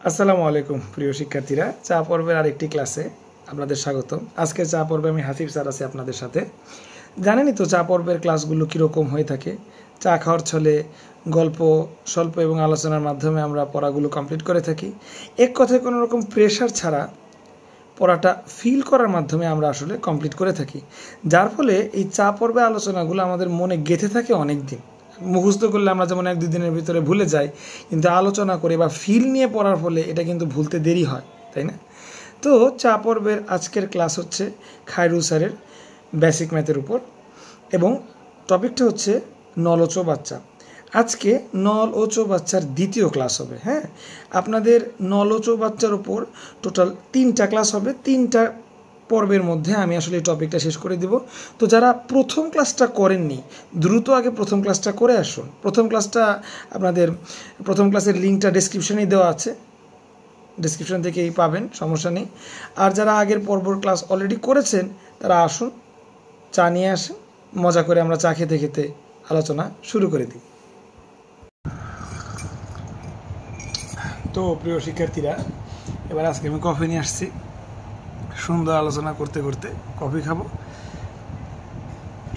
আসসালামু আলাইকুম প্রিয় শিক্ষার্থীরা, চা পর্বের আরেকটি ক্লাসে আপনাদের স্বাগত। আজকে চা পর্বে আমি হাসিব স্যার আছি আপনাদের সাথে। জানেনই তো চা পর্বের ক্লাসগুলো কীরকম হয়ে থাকে। চা খাওয়ার ছলে গল্প স্বল্প এবং আলোচনার মাধ্যমে আমরা পড়াগুলো কমপ্লিট করে থাকি। এক কথায় কোনো রকম প্রেশার ছাড়া পড়াটা ফিল করার মাধ্যমে আমরা আসলে কমপ্লিট করে থাকি, যার ফলে এই চা পর্বে আলোচনাগুলো আমাদের মনে গেঁথে থাকে অনেক দিন। মুখস্থ করলে আমরা যেমন 1-2 দিনের ভিতরে ভুলে যাই, কিন্তু আলোচনা করে বা ফিল নিয়ে পড়ার ফলে এটা কিন্তু ভুলতে দেরি হয়, তাই না? তো চা পর্বের আজকের ক্লাস হচ্ছে খায়রুল স্যারের বেসিক ম্যাথের উপর, এবং টপিকটা হচ্ছে নল ও চৌবাচ্চা। আজকে নল ও চৌবাচ্চার দ্বিতীয় ক্লাস হবে। হ্যাঁ, আপনাদের নল ও চৌবাচ্চার উপর টোটাল 3টা ক্লাস হবে। 3টা পর্বের মধ্যে আমি আসলে এই টপিকটা শেষ করে দিব। তো যারা প্রথম ক্লাসটা করেননি, দ্রুত আগে প্রথম ক্লাসটা করে আসুন। প্রথম ক্লাসের লিঙ্কটা ডেসক্রিপশনেই দেওয়া আছে, ডেসক্রিপশন থেকেই পাবেন, সমস্যা নেই। আর যারা আগের পর্বর ক্লাস অলরেডি করেছেন তারা আসুন, চা নিয়ে আসেন, মজা করে আমরা চা খেতে খেতে আলোচনা শুরু করে দিই। তো প্রিয় শিক্ষার্থীরা, এবার আজকে আমি কফি নিয়ে আসছি। সুন্দর আলোচনা করতে করতে কফি খাবো,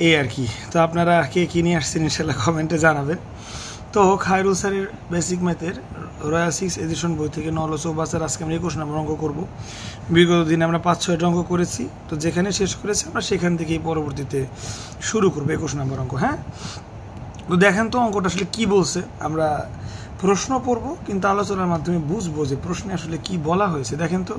এই আর কি। তো আপনারা কে কী নিয়ে আসছেন ইনশাল্লাহ কমেন্টে জানাবেন। তো খায়রুল স্যারের বেসিক ম্যাথের রয়্যাল 6 এডিশন বই থেকে নল ও চৌবাচ্চার আজকে আমরা 21 নম্বর অঙ্ক করবো। বিগত দিনে আমরা 5-6টা অঙ্ক করেছি, তো যেখানে শেষ করেছি আমরা সেখান থেকেই পরবর্তীতে শুরু করবো 21 নম্বর অঙ্ক। হ্যাঁ, তো দেখেন তো অঙ্কটা আসলে কি বলছে। আমরা প্রশ্ন পড়বো, কিন্তু আলোচনার মাধ্যমে বুঝবো যে প্রশ্নে আসলে কি বলা হয়েছে। দেখেন তো,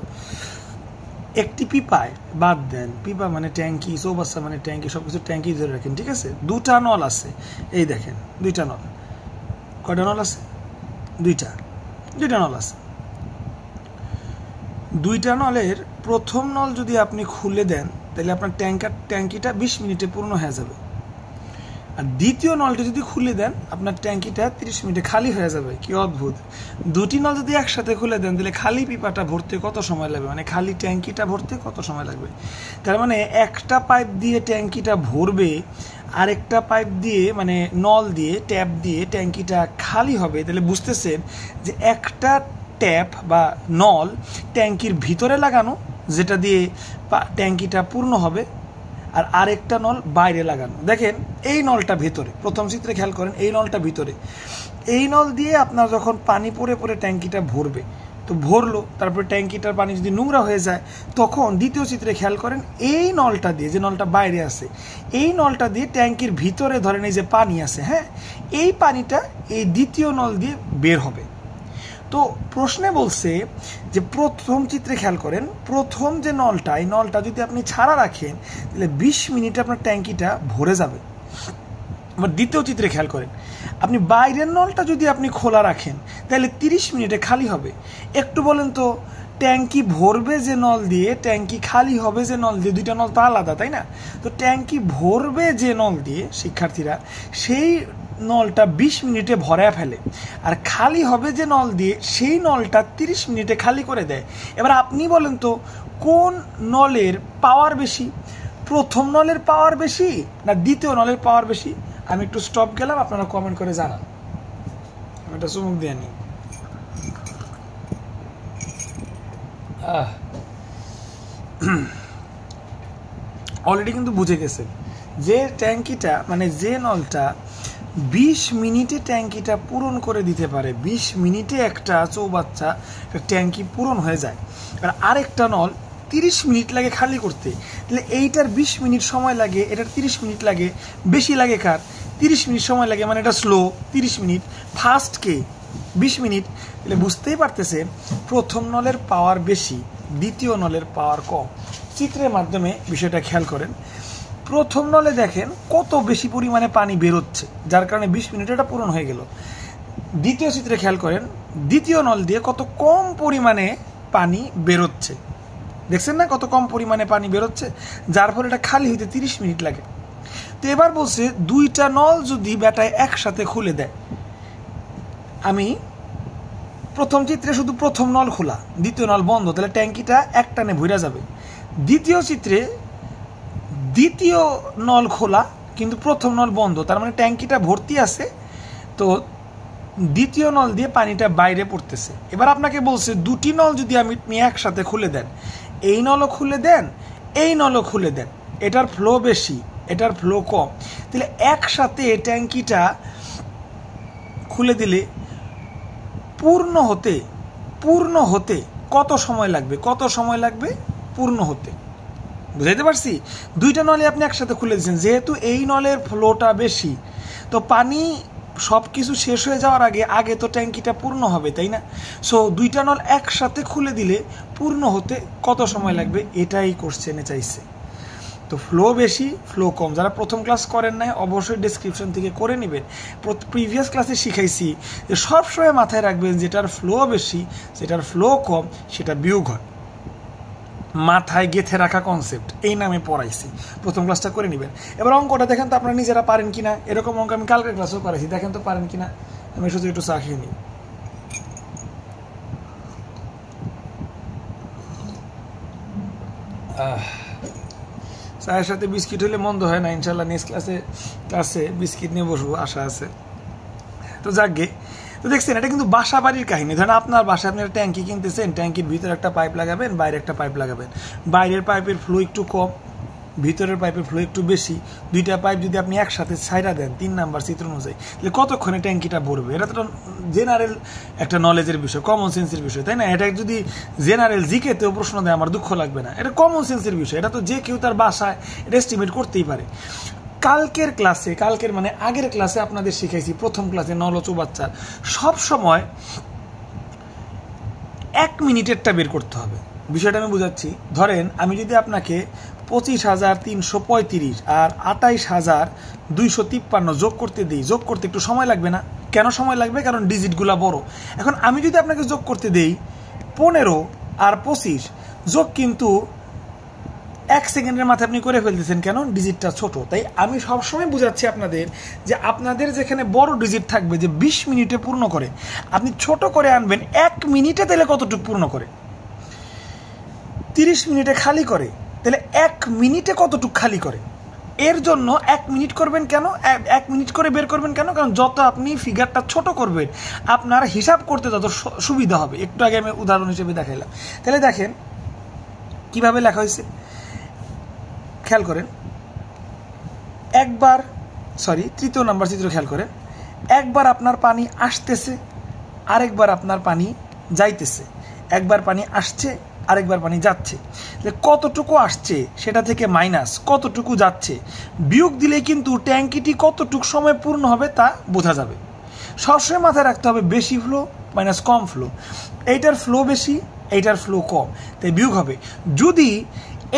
একটি পিপায় বাদ দেন, পিপা মানে ট্যাঙ্কি, চৌবাচ্চা মানে ট্যাঙ্কি, সব কিছু ট্যাঙ্কি ধরে রাখেন, ঠিক আছে? 2টা নল আছে, এই দেখেন 2টা নল। কয়টা নল আছে? 2টা নল আছে। 2টা নলের প্রথম নল যদি আপনি খুলে দেন তাহলে আপনার ট্যাঙ্কিটা 20 মিনিটে পূর্ণ হয়ে যাবে। আর দ্বিতীয় নলটা যদি খুলে দেন আপনার ট্যাঙ্কিটা 30 মিনিটে খালি হয়ে যাবে। কি অদ্ভুত! 2টি নল যদি একসাথে খুলে দেন তাহলে খালি পিপাটা ভরতে কত সময় লাগবে, মানে খালি ট্যাঙ্কিটা ভরতে কত সময় লাগবে। তার মানে একটা পাইপ দিয়ে ট্যাঙ্কিটা ভরবে, আরেকটা পাইপ দিয়ে মানে নল দিয়ে ট্যাপ দিয়ে ট্যাঙ্কিটা খালি হবে। তাহলে বুঝতেছেন যে একটা ট্যাপ বা নল ট্যাঙ্কির ভিতরে লাগানো, যেটা দিয়ে ট্যাঙ্কিটা পূর্ণ হবে, আর আরেকটা নল বাইরে লাগানো। দেখেন এই নলটা ভিতরে, প্রথম চিত্রে খেয়াল করেন, এই নলটা ভিতরে। এই নল দিয়ে আপনার যখন পানি পরে পরে ট্যাঙ্কিটা ভরবে, তো ভরলো, তারপরে ট্যাঙ্কিটার পানি যদি নোংরা হয়ে যায়, তখন দ্বিতীয় চিত্রে খেয়াল করেন এই নলটা দিয়ে, যে নলটা বাইরে আছে, এই নলটা দিয়ে ট্যাঙ্কির ভিতরে ধরেন এই যে পানি আছে, হ্যাঁ, এই পানিটা এই দ্বিতীয় নল দিয়ে বের হবে। তো প্রশ্নে বলছে যে প্রথম চিত্রে খেয়াল করেন, প্রথম যে নলটা, এই নলটা যদি আপনি ছাড়া রাখেন তাহলে 20 মিনিটে আপনার ট্যাঙ্কিটা ভরে যাবে। আবার দ্বিতীয় চিত্রে খেয়াল করেন, আপনি বাইরের নলটা যদি আপনি খোলা রাখেন তাহলে 30 মিনিটে খালি হবে। একটু বলেন তো, ট্যাঙ্কি ভরবে যে নল দিয়ে, ট্যাঙ্কি খালি হবে যে নল দিয়ে, 2টা নল তো আলাদা, তাই না? তো ট্যাঙ্কি ভরবে যে নল দিয়ে শিক্ষার্থীরা, সেই নলটা 20 মিনিটে ভরায় ফেলে, আর খালি হবে যে নল দিয়ে, সেই নলটা 30 মিনিটে খালি করে দেয়। এবার আপনি বলেন তো, কোন নলের পাওয়ার বেশি? প্রথম নলের পাওয়ার বেশি না দ্বিতীয় নলের পাওয়ার বেশি? আমি একটু স্টপ গেলাম, আপনারা কমেন্ট করে জানান। আমি একটা চুমুক দিয়ে নিই। অলরেডি কিন্তু বুঝে গেছে যে ট্যাঙ্কিটা মানে যে নলটা 20 মিনিটে ট্যাঙ্কিটা পূরণ করে দিতে পারে, 20 মিনিটে একটা চৌবাচ্চা ট্যাঙ্কি পূরণ হয়ে যায়, আর আরেকটা নল 30 মিনিট লাগে খালি করতে। তাহলে এইটার 20 মিনিট সময় লাগে, এটার 30 মিনিট লাগে, বেশি লাগে কার? 30 মিনিট সময় লাগে, মানে এটা স্লো 30 মিনিট, ফাস্ট কে 20 মিনিট। তাহলে বুঝতেই পারতেছে প্রথম নলের পাওয়ার বেশি, দ্বিতীয় নলের পাওয়ার কম। চিত্রের মাধ্যমে বিষয়টা খেয়াল করেন। প্রথম নলে দেখেন কত বেশি পরিমাণে পানি বেরোচ্ছে, যার কারণে 20 মিনিট এটা পূরণ হয়ে গেল। দ্বিতীয় চিত্রে খেয়াল করেন, দ্বিতীয় নল দিয়ে কত কম পরিমাণে পানি বেরোচ্ছে। দেখছেন না, কত কম পরিমাণে পানি বেরোচ্ছে, যার ফলে এটা খালি হইতে 30 মিনিট লাগে। তো এবার বলছে 2টা নল যদি ব্যাটায় একসাথে খুলে দেয়, আমি প্রথম চিত্রে শুধু প্রথম নল খোলা, দ্বিতীয় নল বন্ধ, তাহলে ট্যাঙ্কিটা একটানে ভরে যাবে। দ্বিতীয় চিত্রে দ্বিতীয় নল খোলা কিন্তু প্রথম নল বন্ধ, তার মানে ট্যাঙ্কিটা ভর্তি আছে, তো দ্বিতীয় নল দিয়ে পানিটা বাইরে পড়তেছে। এবার আপনাকে বলছে দুটি নল যদি আপনি একসাথে খুলে দেন, এই নলও খুলে দেন, এই নলও খুলে দেন, এটার ফ্লো বেশি, এটার ফ্লো কম, তাহলে একসাথে ট্যাঙ্কিটা খুলে দিলে পূর্ণ হতে কত সময় লাগবে, পূর্ণ হতে? বুঝাইতে পারছি? দুইটা নলে আপনি একসাথে খুলে দিচ্ছেন, যেহেতু এই নলের ফ্লোটা বেশি, তো পানি সব কিছু শেষ হয়ে যাওয়ার আগে তো ট্যাঙ্কিটা পূর্ণ হবে, তাই না? সো দুইটা নল একসাথে খুলে দিলে পূর্ণ হতে কত সময় লাগবে, এটাই কোশ্চেনে চাইছে। তো ফ্লো বেশি, ফ্লো কম। যারা প্রথম ক্লাস করেন নাই অবশ্যই ডেসক্রিপশন থেকে করে নেবেন। প্রিভিয়াস ক্লাসে শিখাইছি যে সবসময় মাথায় রাখবেন যেটার ফ্লো বেশি, যেটার ফ্লো কম, সেটা বিয়োগ হয়। মাথায় গেঁথে রাখা কনসেপ্ট, এই নামে পড়াইছি। প্রথম ক্লাসটা করে নেবেন। এবার অঙ্কটা দেখেন তো আপনারা নিজেরা পারেন কিনা। এরকম অঙ্ক আমি কালকের ক্লাসেও করাইছি, দেখেন তো পারেন কিনা। আমি শুধু একটু চা খেয়ে নিই। চায়ের সাথে বিস্কিট হলে মন্দ হয় না। ইনশাল্লাহ নেক্সট ক্লাসে বিস্কিট নিয়ে বসবো, আশা আছে। তো যাকগে, তো দেখছেন এটা কিন্তু বাসা বাড়ির কাহিনী। ধরেন আপনার বাসায় আপনি একটা ট্যাঙ্কি কিনতেছেন, ট্যাঙ্কির ভিতরে একটা পাইপ লাগাবেন, বাইরে একটা পাইপ লাগাবেন। বাইরের পাইপের ফ্লো একটু কম, ভিতরের পাইপের ফ্লো একটু বেশি। দুইটা পাইপ যদি আপনি একসাথে ছাইড়া দেন 3 নাম্বার চিত্র অনুযায়ী, তাহলে কতক্ষণে ট্যাঙ্কিটা ভরবে? এটা তো জেনারেল একটা নলেজের বিষয়, কমন সেন্সের বিষয়, তাই না? এটা যদি জেনারেল জিকেতেও প্রশ্ন দেয় আমার দুঃখ লাগবে না। এটা কমন সেন্সের বিষয়, এটা তো যে কেউ তার বাসায় এটা এস্টিমেট করতেই পারে। কালকের মানে আগের ক্লাসে আপনাদের শিখাইছি, প্রথম ক্লাসে নল ও চৌবাচ্চার সব সময় 1 মিনিটেরটা বের করতে হবে। বিষয়টা আমি বুঝাচ্ছি। ধরেন আমি যদি আপনাকে 25,335 আর 28,253 যোগ করতে দিই, যোগ করতে একটু সময় লাগবে না? কেন সময় লাগবে? কারণ ডিজিটগুলা বড়। এখন আমি যদি আপনাকে যোগ করতে দেই 15 আর 25, যোগ কিন্তু 1 সেকেন্ডের মাথায় আপনি করে ফেলতেছেন, কেন? ডিজিটটা ছোট। তাই আমি সবসময় বুঝাচ্ছি আপনাদের যে আপনাদের যেখানে বড় ডিজিট থাকবে যে 20 মিনিটে পূর্ণ করে, আপনি ছোট করে আনবেন 1 মিনিটে, তাহলে কতটুকু পূর্ণ করে? 30 মিনিটে খালি করে, তাহলে 1 মিনিটে কতটুকু খালি করে? এর জন্য 1 মিনিট করবেন কেন? 1 মিনিট করে বের করবেন কেন? কারণ যত আপনি ফিগারটা ছোট করবেন আপনার হিসাব করতে তত সুবিধা হবে। একটু আগে আমি উদাহরণ হিসেবে দেখাইলাম। তাহলে দেখেন কিভাবে লেখা হয়েছে, খেয়াল করেন। তৃতীয় নাম্বার চিত্র খেয়াল করেন। একবার আপনার পানি আসতেছে, আরেকবার আপনার পানি যাইতেছে। একবার পানি আসছে, আরেকবার পানি যাচ্ছে। কতটুকু আসছে সেটা থেকে মাইনাস কতটুকু যাচ্ছে বিয়োগ দিলে কিন্তু ট্যাঙ্কিটি কতটুকু সময় পূর্ণ হবে তা বোঝা যাবে। সবসময় মাথায় রাখতে হবে বেশি ফ্লো মাইনাস কম ফ্লো। এইটার ফ্লো বেশি, এইটার ফ্লো কম, তাই বিয়োগ হবে। যদি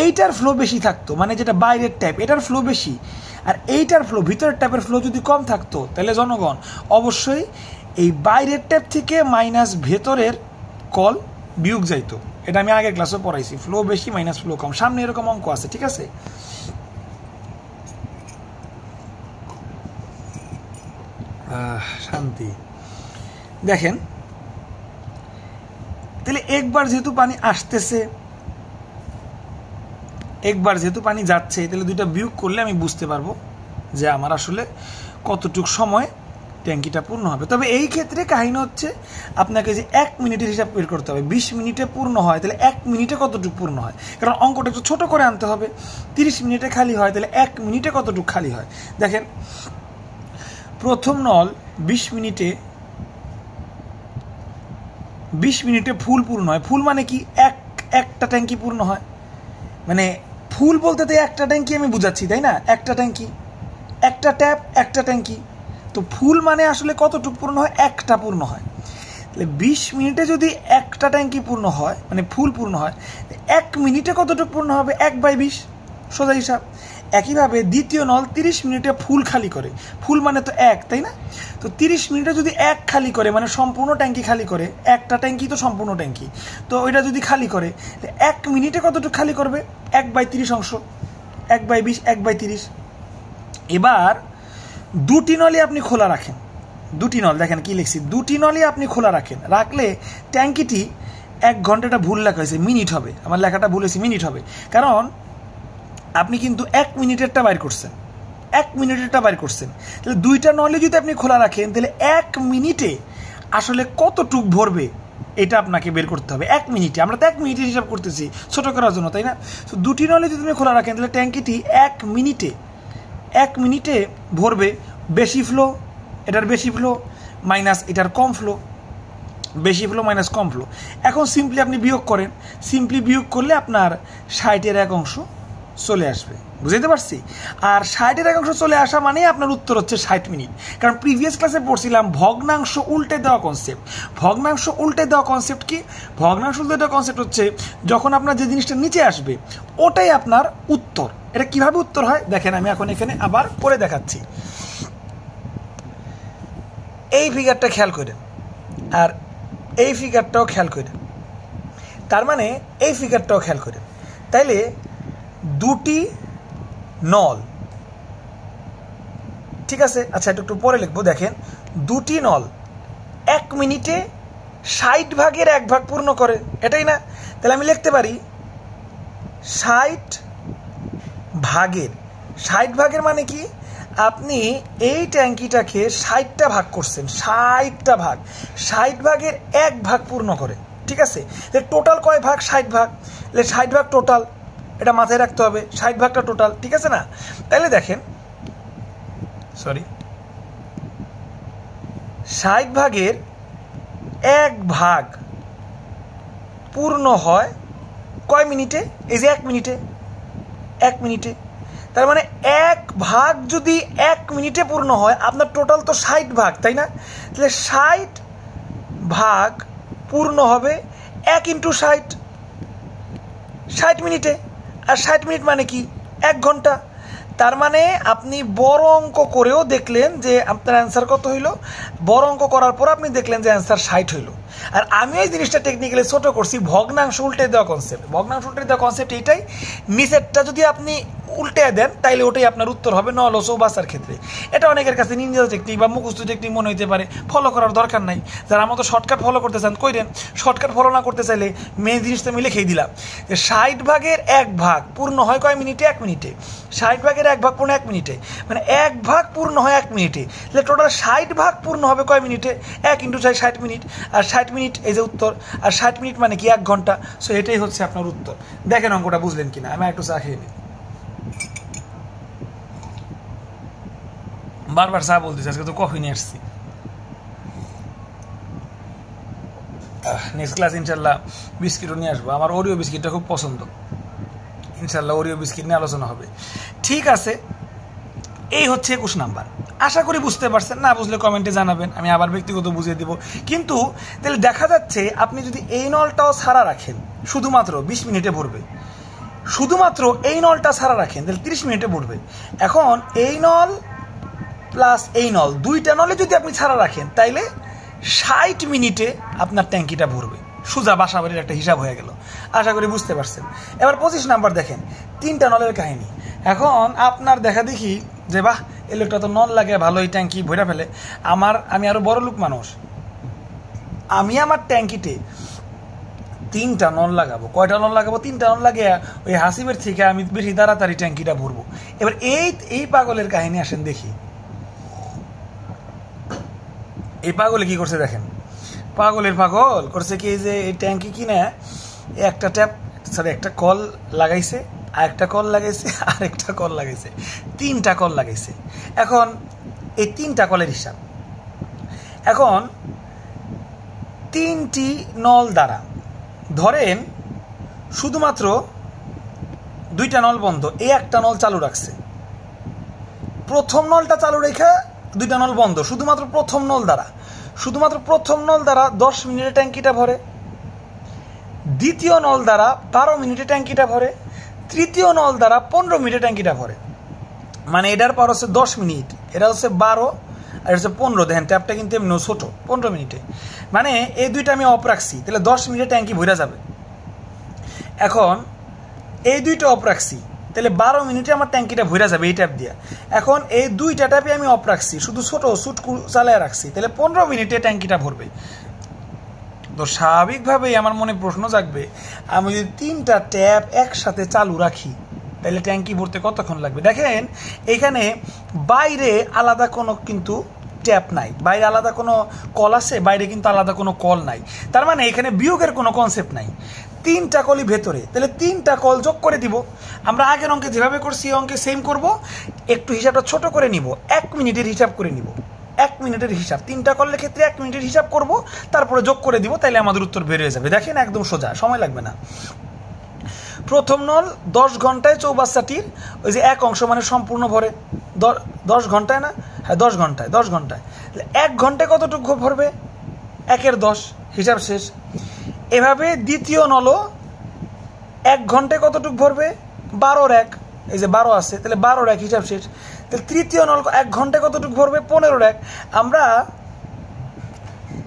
এইটার ফ্লো বেশি থাকতো, মানে যেটা বাইরের ট্যাপ, এটার ফ্লো বেশি, আর এইটার ফ্লো ভিতরের ট্যাপের ফ্লো যদি কম থাকতো, তাহলে জনগণ অবশ্যই এই বাইরের ট্যাপ থেকে মাইনাস ভেতরের কল বিয়োগ যাইতো। এটা আমি আগের ক্লাসে পড়াইছি, ফ্লো বেশি মাইনাস ফ্লো কম। সামনে এরকম অঙ্ক আছে, ঠিক আছে? শান্তি। দেখেন তাহলে একবার যেহেতু পানি আসতেছে, একবার যেহেতু পানি যাচ্ছে, তাহলে দুইটা বিয়োগ করলে আমি বুঝতে পারবো যে আমার আসলে কতটুক সময় ট্যাঙ্কিটা পূর্ণ হবে। তবে এই ক্ষেত্রে কাহিনী হচ্ছে আপনাকে যে 1 মিনিটের হিসাব বের করতে হবে। 20 মিনিটে পূর্ণ হয়, তাহলে 1 মিনিটে কতটুকু পূর্ণ হয়? কারণ অঙ্কটা একটু ছোট করে আনতে হবে। 30 মিনিটে খালি হয়, তাহলে 1 মিনিটে কতটুকু খালি হয়? দেখেন প্রথম নল 20 মিনিটে ফুল পূর্ণ হয়। ফুল মানে কি? একটা ট্যাঙ্কি পূর্ণ হয়। মানে ফুল বলতে তো একটা ট্যাঙ্কি আমি বুঝাচ্ছি, তাই না? একটা ট্যাঙ্কি, একটা ট্যাপ, একটা ট্যাঙ্কি। তো ফুল মানে আসলে কতটুকু পূর্ণ হয়? একটা পূর্ণ হয়। তাহলে 20 মিনিটে যদি একটা ট্যাঙ্কি পূর্ণ হয়, মানে ফুল পূর্ণ হয়, 1 মিনিটে কতটুকু পূর্ণ হবে? 1/20, সোজা হিসাব। একইভাবে দ্বিতীয় নল 30 মিনিটে ফুল খালি করে। ফুল মানে তো 1, তাই না? তো 30 মিনিটে যদি 1 খালি করে, মানে সম্পূর্ণ ট্যাঙ্কি খালি করে, একটা ট্যাঙ্কি তো সম্পূর্ণ ট্যাঙ্কি, তো ওইটা যদি খালি করে 1 মিনিটে কতটুকু খালি করবে? 1/30 অংশ, 1/20, 1/30। এবার দুটি নলই আপনি খোলা রাখেন, দুটি নল, দেখেন কি লিখছি, দুটি নলই আপনি খোলা রাখেন। রাখলে ট্যাঙ্কিটি 1 ঘন্টাটা ভুল লেখা হয়েছে, মিনিট হবে। আমার লেখাটা ভুল হয়েছে, মিনিট হবে। কারণ আপনি কিন্তু 1 মিনিটেরটা বাইর করছেন, 1 মিনিটেরটা বাইর করছেন। তাহলে দুইটা নলে যদি আপনি খোলা রাখেন, তাহলে 1 মিনিটে আসলে কতটুক ভরবে এটা আপনাকে বের করতে হবে 1 মিনিটে। আমরা তো 1 মিনিটে হিসাব করতেছি ছোট করার জন্য, তাই না? তো দুটি নলে যদি তুমি খোলা রাখেন তাহলে ট্যাঙ্কিটি 1 মিনিটে ভরবে। বেশি ফ্লো, এটার বেশি ফ্লো মাইনাস এটার কম ফ্লো, বেশি ফ্লো মাইনাস কম ফ্লো। এখন সিম্পলি আপনি বিয়োগ করেন, সিম্পলি বিয়োগ করলে আপনার 60-এর 1 অংশ চলে আসবে। বুঝতে পারছি? আর 60-এর 1 অংশ চলে আসা মানে আপনার উত্তর হচ্ছে 60 মিনিট। কারণ প্রিভিয়াস ক্লাসে পড়ছিলাম ভগ্নাংশ উল্টে দেওয়া কনসেপ্ট। ভগ্নাংশ উল্টে দেওয়া কনসেপ্ট কি? ভগ্নাংশ উল্টে দেওয়া কনসেপ্ট হচ্ছে যখন আপনার যে জিনিসটা নিচে আসবে ওটাই আপনার উত্তর। এটা কিভাবে উত্তর হয় দেখেন, আমি এখন এখানে আবার করে দেখাচ্ছি। এই ফিগারটা খেয়াল করেন আর এই ফিগারটাও খেয়াল করেন, তার মানে এই ফিগারটাও খেয়াল করেন। তাইলে দুটি নল, ঠিক আছে? আচ্ছা, একটু পরে লিখবো। দেখেন, দুটি নল 1 মিনিটে 60 ভাগের 1 ভাগ পূর্ণ করে, এটাই না? তাহলে আমি লিখতে পারি 60 ভাগের মানে কি? আপনি এই ট্যাঙ্কিটাকে 60টা ভাগ করছেন, 60টা ভাগ, 60 ভাগের 1 ভাগ পূর্ণ করে, ঠিক আছে? টোটাল কয় ভাগ? 60 ভাগ। 60 ভাগ টোটাল, এটা মাথায় রাখতে হবে, 60 ভাগটা টোটাল, ঠিক আছে না? তাহলে দেখেন, 60 ভাগের 1 ভাগ পূর্ণ হয় কয় মিনিটে? এই যে 1 মিনিটে, 1 মিনিটে। তার মানে 1 ভাগ যদি 1 মিনিটে পূর্ণ হয়, আপনার টোটাল তো 60 ভাগ, তাই না? তাহলে 60 ভাগ পূর্ণ হবে 1 × 60 মিনিটে। আর 60 মিনিট মানে কি? 1 ঘন্টা। তার মানে আপনি বড় অঙ্ক করেও দেখলেন যে আপনার অ্যান্সার কত হইল, বড় অঙ্ক করার পর আপনি দেখলেন যে অ্যান্সার 60 হইল। আর আমি এই জিনিসটা টেকনিক্যালি ছোট করছি, ভগ্নাংশ উল্টে দেওয়া কনসেপ্ট। ভগ্নাংশ উল্টে দেওয়া কনসেপ্ট এইটাই, নিচেরটা যদি আপনি উল্টে দেন তাইলে ওটাই আপনার উত্তর হবে নল ও চৌবাচ্চার ক্ষেত্রে। এটা অনেকের কাছে নিনজা টেকনিক বা মুখস্থ টেকনিক মনে হইতে পারে, ফলো করার দরকার নাই। যারা আমাদের শর্টকাট ফলো করতে চান কইরেন, শর্টকাট ফলো না করতে চাইলে মেন জিনিসটা আমি লিখেই দিলাম যে 60 ভাগের 1 ভাগ পূর্ণ হয় কয় মিনিটে? 1 মিনিটে। 60 ভাগের 1 ভাগ পূর্ণ 1 মিনিটে, মানে 1 ভাগ পূর্ণ হয় 1 মিনিটে। তাহলে টোটাল 60 ভাগ পূর্ণ হবে কয় মিনিটে? 1 × 6 60 মিনিট। আর 60 মিনিট এই যে উত্তর, আর 60 মিনিট মানে কি? 1 ঘন্টা। সো এটাই হচ্ছে আপনার উত্তর। দেখেন অঙ্কটা বুঝলেন কিনা। আমি একটু চা খেয়ে নিই। বারবার চা বলতেছি, আজকে তো কফি নিয়ে আসছি। নেক্সট ক্লাস ইনশাল্লাহ বিস্কিটও নিয়ে আসবো। আমার ওরিও বিস্কিটটা খুব পছন্দ। ইনশাল্লাহ ওরিও বিস্কিট নিয়ে আলোচনা হবে। ঠিক আছে, এই হচ্ছে 21 নাম্বার। আশা করি বুঝতে পারছেন। না বুঝলে কমেন্টে জানাবেন, আমি আবার ব্যক্তিগত বুঝিয়ে দিব। কিন্তু তাহলে দেখা যাচ্ছে আপনি যদি এই নলটাও ছাড়া রাখেন, শুধুমাত্র 20 মিনিটে ভরবে। শুধুমাত্র এই নলটা ছাড়া রাখেন তাহলে 30 মিনিটে ভরবে। এখন এই নল প্লাস এই নল, দুইটা নলে যদি আপনি ছাড়া রাখেন তাইলে 60 মিনিটে আপনার ট্যাঙ্কিটা ভরবে। সোজা বাসাবাড়ির একটা হিসাব হয়ে গেল। আশা করি বুঝতে পারছেন। এবার 25 নাম্বার দেখেন, 3টা নলের কাহিনী। এখন আপনার দেখা দেখি যে বাহ, এই লোকটা তো নল লাগে ভালোই, ট্যাঙ্কি ভরে ফেলে। আমি আরো বড় লোক মানুষ, আমি আমার ট্যাঙ্কিতে 3টা নল লাগাবো। কয়টা নল লাগাবো? 3টা নল লাগিয়ে ওই হাসিবের থেকে আমি বেশি তাড়াতাড়ি ট্যাঙ্কিটা ভরবো। এবার এই পাগলের কাহিনী আসেন দেখি। এই পাগলে কি করছে দেখেন। পাগল করছে কি, যে এই ট্যাঙ্কি কিনে একটা কল লাগাইছে, আরেকটা কল লাগাইছে, আরেকটা কল লাগাইছে, 3টা কল লাগাইছে। এখন এই 3টা কলের হিসাব, এখন 3টি নল দ্বারা ধরেন শুধুমাত্র 2টা নল বন্ধ, এই একটা নল চালু রাখছে। প্রথম নলটা চালু রেখে 2টা নল বন্ধ, শুধুমাত্র প্রথম নল দ্বারা 10 মিনিটে ট্যাঙ্কিটা ভরে। দ্বিতীয় নল দ্বারা 12 মিনিটে ট্যাঙ্কিটা ভরে। তৃতীয় নল দ্বারা 15 মিনিটে ট্যাঙ্কিটা ভরে। মানে এটার পর হচ্ছে 10 মিনিট, এটা হচ্ছে 12 আর হচ্ছে 15। দেখেন ট্যাপটা কিন্তু এমনি ছোট, 15 মিনিটে। মানে এই দুইটা আমি অফ রাখছি, তাহলে 10 মিনিটে ট্যাঙ্কি ভরে যাবে। এখন এই দুইটা অফ রাখছি, তাহলে 12 মিনিটে আমার ট্যাঙ্কিটা ভরে যাবে এই ট্যাপ দিয়ে। এখন এই 2টা ট্যাপে আমি অফ রাখছি, শুধু ছোট সুটকু চালায় রাখছি, তাহলে 15 মিনিটে ট্যাঙ্কিটা ভরবে। তো স্বাভাবিকভাবেই আমার মনে প্রশ্ন জাগবে, আমি যদি 3টা ট্যাপ একসাথে চালু রাখি তাহলে ট্যাঙ্কি ভরতে কতক্ষণ লাগবে? দেখেন এখানে বাইরে আলাদা কোনো কিন্তু ট্যাপ নাই, বাইরে আলাদা কোনো কল আছে, বাইরে কিন্তু আলাদা কোনো কল নাই, তার মানে এখানে বিয়োগের কোনো কনসেপ্ট নাই। 3টা কলই ভেতরে, তাহলে 3টা কল যোগ করে দিব। আমরা আগের অঙ্কে যেভাবে করছি এই অঙ্কে সেম করব, একটু হিসাবটা ছোট করে নিব, 1 মিনিটের হিসাব করে নিব, 1 মিনিটের হিসাব। 3টা কলের ক্ষেত্রে 1 মিনিটের হিসাব করব, তারপরে যোগ করে দিব, তাইলে আমাদের উত্তর বের হয়ে যাবে। দেখেন একদম সোজা, সময় লাগবে না। প্রথম নল 10 ঘন্টায় চৌবাচ্চাটির ওই যে এক অংশ মানে সম্পূর্ণ ভরে 10 ঘন্টায় না, হ্যাঁ 10 ঘন্টায়, 10 ঘন্টায় 1 ঘন্টায় কতটুকু ভরবে, 1/10, হিসাব শেষ। এভাবে দ্বিতীয় নলও 1 ঘন্টায় কতটুকু ভরবে, 12/1, এই যে 12 আছে, তাহলে 12/1, হিসাব শেষ। তাহলে তৃতীয় নল 1 ঘন্টায় কতটুকু ভরবে, 15/1। আমরা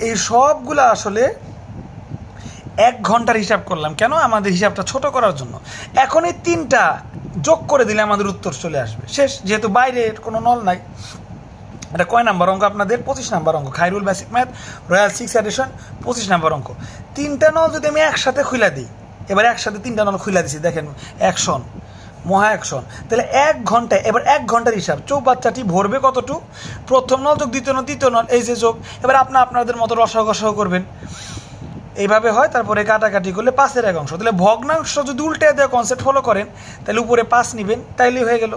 এই সবগুলা আসলে 1 ঘন্টার হিসাব করলাম, কেন? আমাদের হিসাবটা ছোট করার জন্য। এখন এই 3টা যোগ করে দিলে আমাদের উত্তর চলে আসবে, শেষ। যেহেতু বাইরে কোনো নল নাই। এটা কয় নাম্বার অঙ্ক আপনাদের? 25 নাম্বার অঙ্ক, Khairul basic math, royal 6 edition, 25 number অঙ্ক। 3টা নল যদি আমি একসাথে খুলে দিই, এবার একসাথে 3টা নল খুলে দিছি, দেখেন অ্যাকশন, মহা অ্যাকশন। তাহলে 1 ঘন্টায়, এবার 1 ঘন্টার হিসাব, চৌবাচ্চাটি ভরবে কতটুকু, প্রথম নল যোগ দ্বিতীয় নল, তৃতীয় নল, এই যে যোগ। এবার আপনাদের মতো রসাঘসাও করবেন, এইভাবে হয়। তারপরে কাটাকাটি করলে 5-এর 1 অংশ। তাহলে ভগ্নাংশ যদি উল্টে দেওয়া কনসেপ্ট ফলো করেন, তাহলে উপরে 5 নেবেন, তাইলেই হয়ে গেল।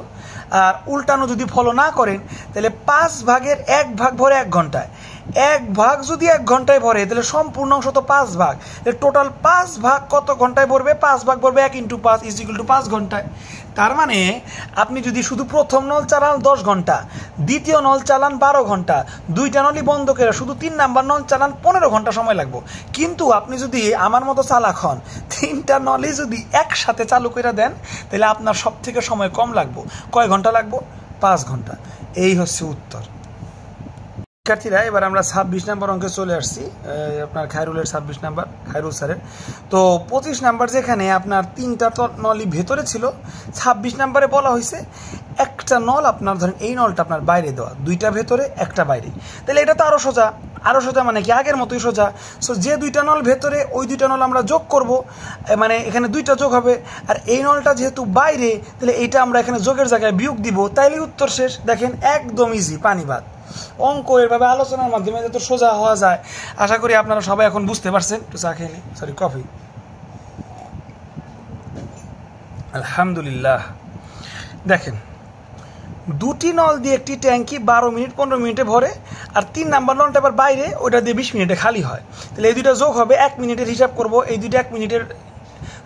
আর উল্টানো যদি ফলো না করেন, তাহলে 5/1 ভাগ ভরে 1 ঘন্টায়, 1 ভাগ যদি 1 ঘন্টায় ভরে, তাহলে সম্পূর্ণ অংশ তো 5 ভাগ, টোটাল 5 ভাগ কত ঘন্টায় ভরবে, 5 ভাগ ভরবে 1 × 5 = 5 ঘন্টায়। তার মানে আপনি যদি শুধু প্রথম নল চালান 10 ঘন্টা, দ্বিতীয় নল চালান 12 ঘন্টা, 2টা নলই বন্ধ করে শুধু 3 নাম্বার নল চালান 15 ঘন্টা সময় লাগবে। কিন্তু আপনি যদি আমার মতো চালাক হন, 3টা নলই যদি একসাথে চালু করে দেন, তাহলে আপনার সব থেকে সময় কম লাগবে। কয় ঘন্টা লাগবে? 5 ঘন্টা। এই হচ্ছে উত্তর। শিক্ষার্থীরা, এবার আমরা 26 নাম্বার অঙ্কে চলে আসছি, আপনার খায়রুলের 26 নাম্বার, খায়রুল স্যারের। তো 25 নাম্বার যেখানে আপনার 3টা নলই ভেতরে ছিল, 26 নাম্বারে বলা হয়েছে একটা নল আপনার, ধরেন এই নলটা আপনার বাইরে দেওয়া, 2টা ভেতরে 1টা বাইরে। তাহলে এটা তো আরও সোজা, আরও সোজা মানে কি, আগের মতোই সোজা। সো যে 2টা নল ভেতরে, ওই 2টা নল আমরা যোগ করব, মানে এখানে 2টা যোগ হবে। আর এই নলটা যেহেতু বাইরে, তাহলে এইটা আমরা এখানে যোগের জায়গায় বিয়োগ দিব, তাইলে উত্তর শেষ। দেখেন একদম ইজি, পানি ভাত অঙ্ক। এভাবে আলোচনার মাধ্যমে যত সোজা হওয়া যায়, আশা করি আপনারা সবাই এখন বুঝতে পারছেন। একটু চা খেয়ে নিই, সরি কফি। আলহামদুলিল্লাহ। দেখেন 2টি নল দিয়ে একটি ট্যাঙ্কি 12 মিনিট 15 মিনিটে ভরে, আর 3 নাম্বার নলটা আবার বাইরে, ওইটা দিয়ে 20 মিনিটে খালি হয়। তাহলে এই 2টা যোগ হবে, 1 মিনিটের হিসাব করব, এই 2টা 1 মিনিটের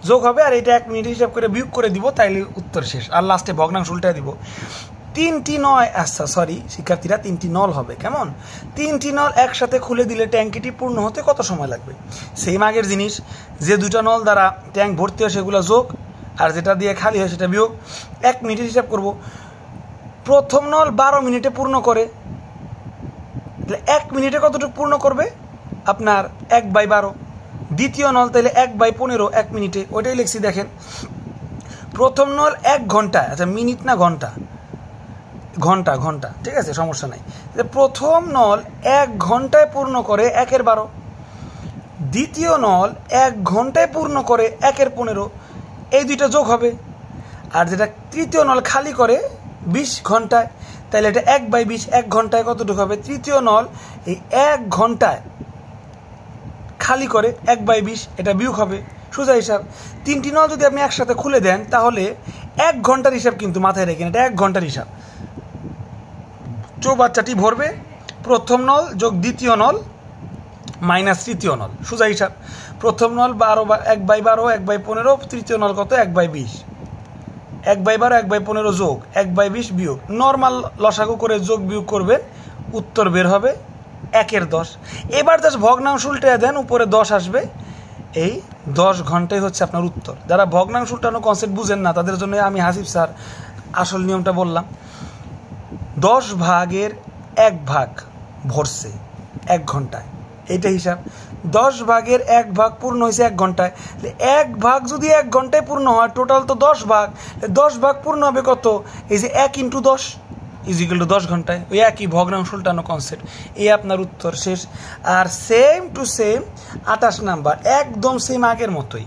যোগ হবে, আর এটা 1 মিনিটের হিসাব করে বিয়োগ করে দিব, তাইলে উত্তর শেষ। আর লাস্টে ভগ্নাংশ উল্টায় দিব। 3টি নয়, আচ্ছা সরি শিক্ষার্থীরা, 3টি নল হবে কেমন? 3টি নল একসাথে খুলে দিলে ট্যাঙ্কিটি পূর্ণ হতে কত সময় লাগবে? সেম আগের জিনিস, যে 2টা নল দ্বারা ট্যাঙ্ক ভর্তি হয় সেগুলো যোগ, আর যেটা দিয়ে খালি হয় সেটা বিয়োগ। 1 মিনিটের হিসাব করব। প্রথম নল 12 মিনিটে পূর্ণ করে, তাহলে 1 মিনিটে কতটুকু পূর্ণ করবে? আপনার 1/12। দ্বিতীয় নল তাহলে 1/15, 1 মিনিটে, ওইটাই লিখছি। দেখেন প্রথম নল 1 ঘন্টায়, আচ্ছা মিনিট না ঘন্টা, ঘন্টা ঘন্টা, ঠিক আছে, সমস্যা নাই। প্রথম নল 1 ঘন্টায় পূর্ণ করে 1/12, দ্বিতীয় নল 1 ঘন্টায় পূর্ণ করে 1/15, এই 2টা যোগ হবে। আর যেটা তৃতীয় নল খালি করে 20 ঘন্টায়, তাহলে এটা 1/20, 1 ঘন্টায় কতটুকু হবে? তৃতীয় নল এই 1 ঘন্টায় খালি করে 1/20, এটা বিয়োগ হবে, সোজা হিসাব। 3টি নল যদি আপনি একসাথে খুলে দেন, তাহলে 1 ঘন্টার হিসাব কিন্তু মাথায় রেখেন, এটা 1 ঘন্টার হিসাব। চৌবাচ্চাটি ভরবে, প্রথম নল যোগ দ্বিতীয় নল মাইনাস তৃতীয় নল, সোজা হিসাব। প্রথম নল 1/12, 1/15, তৃতীয় নল কত? 1/20, 1/12, 1/15 যোগ 1/20 বিয়োগ, নর্মাল লসাগু করে যোগ বিয়োগ করবেন, উত্তর বের হবে 1/10। এবার জাস্ট ভগ্নাংশ উল্টে দেন, উপরে 10 আসবে। এই 10 ঘন্টায় হচ্ছে আপনার উত্তর। যারা ভগ্নাংশ উল্টানো কনসেপ্ট বুঝেন না, তাদের জন্য আমি হাসিব স্যার আসল নিয়মটা বললাম। 10/1 ভাগ ভরছে 1 ঘন্টায়, এইটা হিসাব। 10/1 ভাগ পূর্ণ হয়েছে 1 ঘন্টায়, 1 ভাগ যদি 1 ঘন্টায় পূর্ণ হয়, টোটাল তো 10 ভাগ, 10 ভাগ পূর্ণ হবে কত? এই যে 1 × 10 = 10 ঘন্টায়। ওই একই ভগ্নাংশ উল্টানো কনসেপ্ট, এই আপনার উত্তর শেষ। আর সেম টু সেম 28 নাম্বার, একদম সেম আগের মতোই।